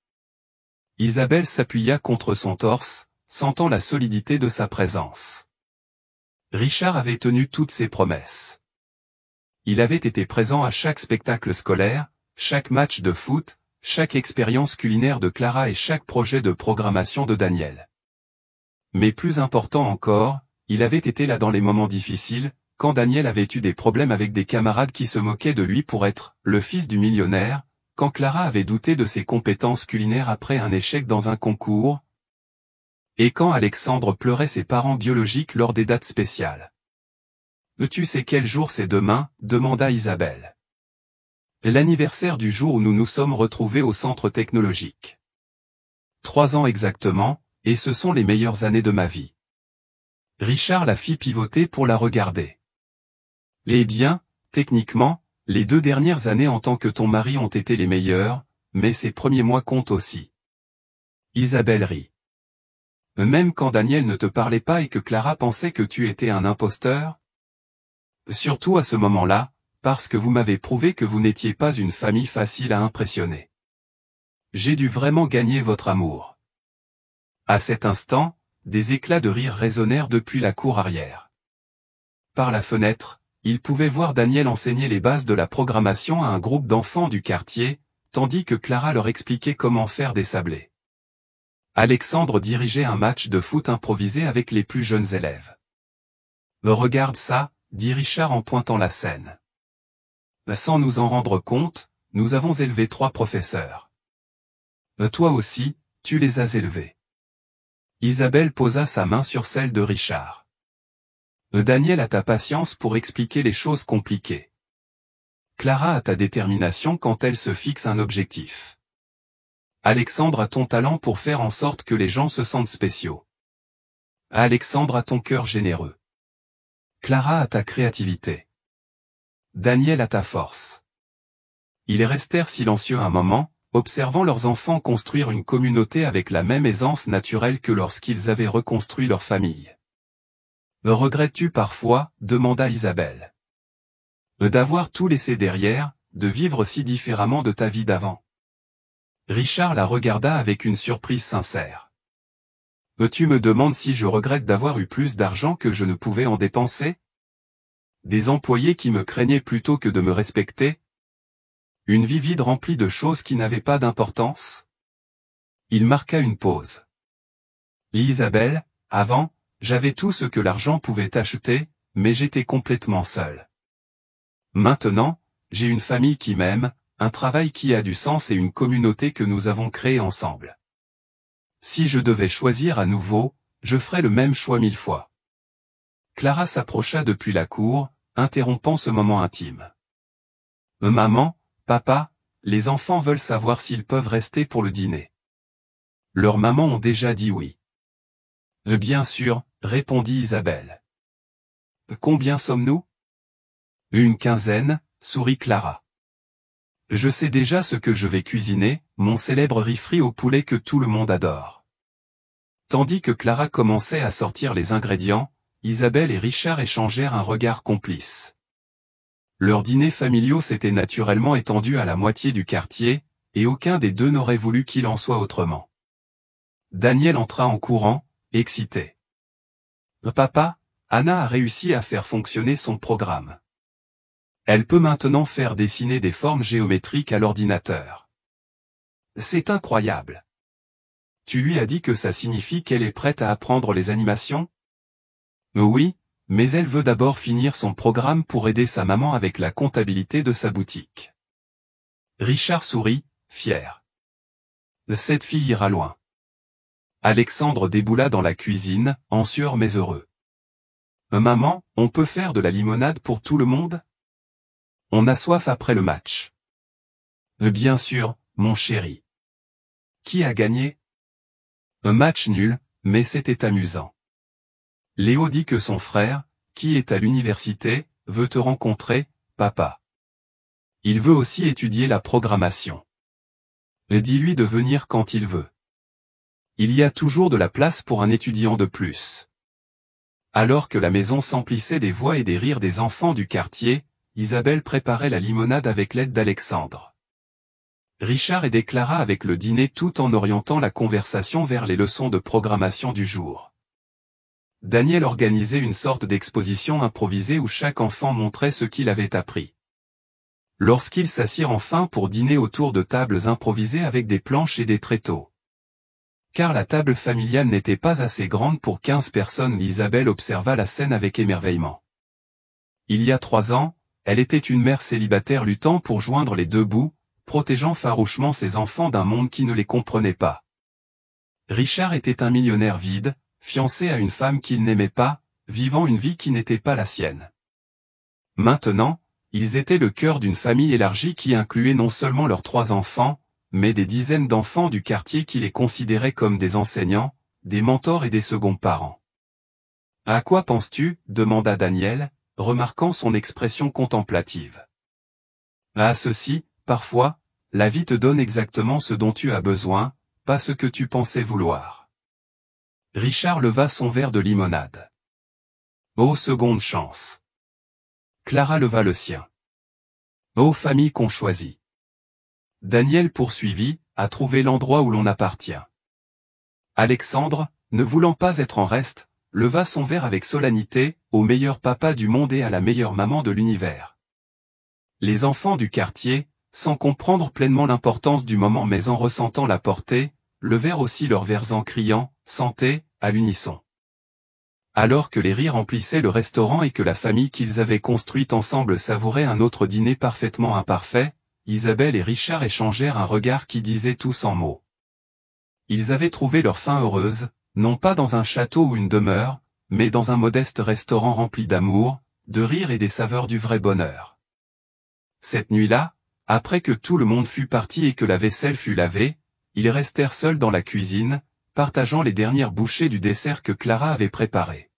Isabelle s'appuya contre son torse, sentant la solidité de sa présence. Richard avait tenu toutes ses promesses. Il avait été présent à chaque spectacle scolaire, chaque match de foot, chaque expérience culinaire de Clara et chaque projet de programmation de Daniel. Mais plus important encore, il avait été là dans les moments difficiles, quand Daniel avait eu des problèmes avec des camarades qui se moquaient de lui pour être le fils du millionnaire, quand Clara avait douté de ses compétences culinaires après un échec dans un concours, et quand Alexandre pleurait ses parents biologiques lors des dates spéciales. « Tu sais quel jour c'est demain ? » demanda Isabelle. « L'anniversaire du jour où nous nous sommes retrouvés au centre technologique. 3 ans exactement, et ce sont les meilleures années de ma vie. » Richard la fit pivoter pour la regarder. « Eh bien, techniquement, les 2 dernières années en tant que ton mari ont été les meilleures, mais ces premiers mois comptent aussi. » Isabelle rit. « Même quand Daniel ne te parlait pas et que Clara pensait que tu étais un imposteur ? Surtout à ce moment-là, parce que vous m'avez prouvé que vous n'étiez pas une famille facile à impressionner. J'ai dû vraiment gagner votre amour. » À cet instant, des éclats de rire résonnèrent depuis la cour arrière. Par la fenêtre, ils pouvaient voir Daniel enseigner les bases de la programmation à un groupe d'enfants du quartier, tandis que Clara leur expliquait comment faire des sablés. Alexandre dirigeait un match de foot improvisé avec les plus jeunes élèves. « Regarde ça », dit Richard en pointant la scène. « Sans nous en rendre compte, nous avons élevé 3 professeurs. Toi aussi, tu les as élevés. » Isabelle posa sa main sur celle de Richard. « Daniel a ta patience pour expliquer les choses compliquées. Clara a ta détermination quand elle se fixe un objectif. Alexandre a ton talent pour faire en sorte que les gens se sentent spéciaux. Alexandre a ton cœur généreux. Clara a ta créativité. Daniel a ta force. » Ils restèrent silencieux un moment, observant leurs enfants construire une communauté avec la même aisance naturelle que lorsqu'ils avaient reconstruit leur famille. « Regrettes-tu parfois ?» demanda Isabelle. « D'avoir tout laissé derrière, de vivre si différemment de ta vie d'avant. » Richard la regarda avec une surprise sincère. « Tu me demandes si je regrette d'avoir eu plus d'argent que je ne pouvais en dépenser? Des employés qui me craignaient plutôt que de me respecter? Une vie vide remplie de choses qui n'avaient pas d'importance ?» Il marqua une pause. « Isabelle, avant, j'avais tout ce que l'argent pouvait acheter, mais j'étais complètement seul. Maintenant, j'ai une famille qui m'aime, un travail qui a du sens et une communauté que nous avons créée ensemble. Si je devais choisir à nouveau, je ferais le même choix 1000 fois. » Clara s'approcha depuis la cour, interrompant ce moment intime. « Maman, papa, les enfants veulent savoir s'ils peuvent rester pour le dîner. » Leurs mamans ont déjà dit oui. « Bien sûr, » répondit Isabelle. « Combien sommes-nous? » « Une quinzaine, » sourit Clara. « Je sais déjà ce que je vais cuisiner, mon célèbre riz frit au poulet que tout le monde adore. » Tandis que Clara commençait à sortir les ingrédients, Isabelle et Richard échangèrent un regard complice. Leurs dîners familiaux s'étaient naturellement étendus à la moitié du quartier, et aucun des deux n'aurait voulu qu'il en soit autrement. Daniel entra en courant, excité. « Papa, Anna a réussi à faire fonctionner son programme. Elle peut maintenant faire dessiner des formes géométriques à l'ordinateur. C'est incroyable. Tu lui as dit que ça signifie qu'elle est prête à apprendre les animations? » « Oui, mais elle veut d'abord finir son programme pour aider sa maman avec la comptabilité de sa boutique. » Richard sourit, fier. « Cette fille ira loin. » Alexandre déboula dans la cuisine, en sueur mais heureux. « Maman, on peut faire de la limonade pour tout le monde? On a soif après le match. » « Bien sûr, mon chéri. » « Qui a gagné? » « Un match nul, mais c'était amusant. Léo dit que son frère, qui est à l'université, veut te rencontrer, papa. Il veut aussi étudier la programmation. Dis-lui de venir quand il veut. Il y a toujours de la place pour un étudiant de plus. » Alors que la maison s'emplissait des voix et des rires des enfants du quartier, Isabelle préparait la limonade avec l'aide d'Alexandre. Richard aidait Clara avec le dîner tout en orientant la conversation vers les leçons de programmation du jour. Daniel organisait une sorte d'exposition improvisée où chaque enfant montrait ce qu'il avait appris. Lorsqu'ils s'assirent enfin pour dîner autour de tables improvisées avec des planches et des tréteaux. Car la table familiale n'était pas assez grande pour 15 personnes, Isabelle observa la scène avec émerveillement. Il y a 3 ans, elle était une mère célibataire luttant pour joindre les deux bouts, protégeant farouchement ses enfants d'un monde qui ne les comprenait pas. Richard était un millionnaire vide, fiancé à une femme qu'il n'aimait pas, vivant une vie qui n'était pas la sienne. Maintenant, ils étaient le cœur d'une famille élargie qui incluait non seulement leurs 3 enfants, mais des dizaines d'enfants du quartier qui les considéraient comme des enseignants, des mentors et des seconds parents. « À quoi penses-tu » demanda Daniel, remarquant son expression contemplative. « À ceci, parfois, la vie te donne exactement ce dont tu as besoin, pas ce que tu pensais vouloir. » Richard leva son verre de limonade. « Oh, seconde chance. » Clara leva le sien. « Oh, famille qu'on choisit. » Daniel poursuivit, « À trouver l'endroit où l'on appartient. » Alexandre, ne voulant pas être en reste, leva son verre avec solennité, au meilleur papa du monde et à la meilleure maman de l'univers. Les enfants du quartier, sans comprendre pleinement l'importance du moment mais en ressentant la portée, levèrent aussi leurs verres en criant « Santé » à l'unisson. Alors que les rires remplissaient le restaurant et que la famille qu'ils avaient construite ensemble savourait un autre dîner parfaitement imparfait, Isabelle et Richard échangèrent un regard qui disait tout sans mots. Ils avaient trouvé leur fin heureuse, non pas dans un château ou une demeure, mais dans un modeste restaurant rempli d'amour, de rire et des saveurs du vrai bonheur. Cette nuit-là, après que tout le monde fut parti et que la vaisselle fut lavée, ils restèrent seuls dans la cuisine, partageant les dernières bouchées du dessert que Clara avait préparé.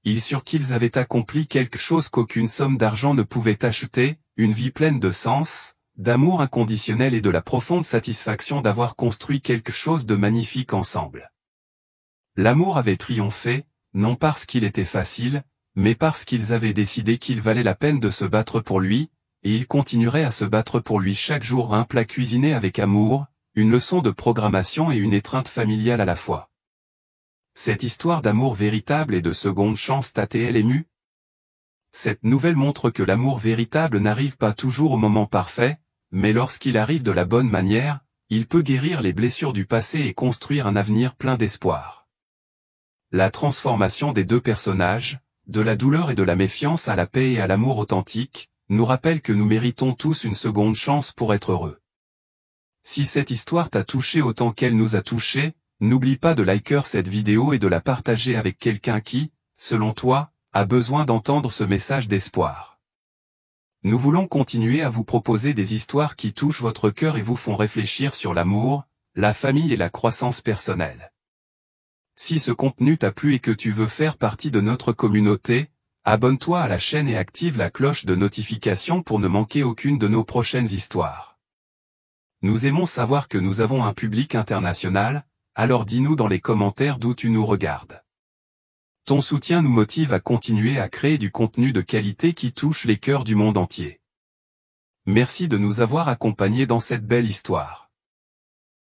Ils surent qu'ils avaient accompli quelque chose qu'aucune somme d'argent ne pouvait acheter, une vie pleine de sens, d'amour inconditionnel et de la profonde satisfaction d'avoir construit quelque chose de magnifique ensemble. L'amour avait triomphé, non parce qu'il était facile, mais parce qu'ils avaient décidé qu'il valait la peine de se battre pour lui, et ils continueraient à se battre pour lui chaque jour. Un plat cuisiné avec amour, une leçon de programmation et une étreinte familiale à la fois. Cette histoire d'amour véritable et de seconde chance t'a-t-elle ému? Cette nouvelle montre que l'amour véritable n'arrive pas toujours au moment parfait, mais lorsqu'il arrive de la bonne manière, il peut guérir les blessures du passé et construire un avenir plein d'espoir. La transformation des deux personnages, de la douleur et de la méfiance à la paix et à l'amour authentique, nous rappelle que nous méritons tous une seconde chance pour être heureux. Si cette histoire t'a touché autant qu'elle nous a touchés, n'oublie pas de liker cette vidéo et de la partager avec quelqu'un qui, selon toi, a besoin d'entendre ce message d'espoir. Nous voulons continuer à vous proposer des histoires qui touchent votre cœur et vous font réfléchir sur l'amour, la famille et la croissance personnelle. Si ce contenu t'a plu et que tu veux faire partie de notre communauté, abonne-toi à la chaîne et active la cloche de notification pour ne manquer aucune de nos prochaines histoires. Nous aimons savoir que nous avons un public international, alors dis-nous dans les commentaires d'où tu nous regardes. Ton soutien nous motive à continuer à créer du contenu de qualité qui touche les cœurs du monde entier. Merci de nous avoir accompagnés dans cette belle histoire.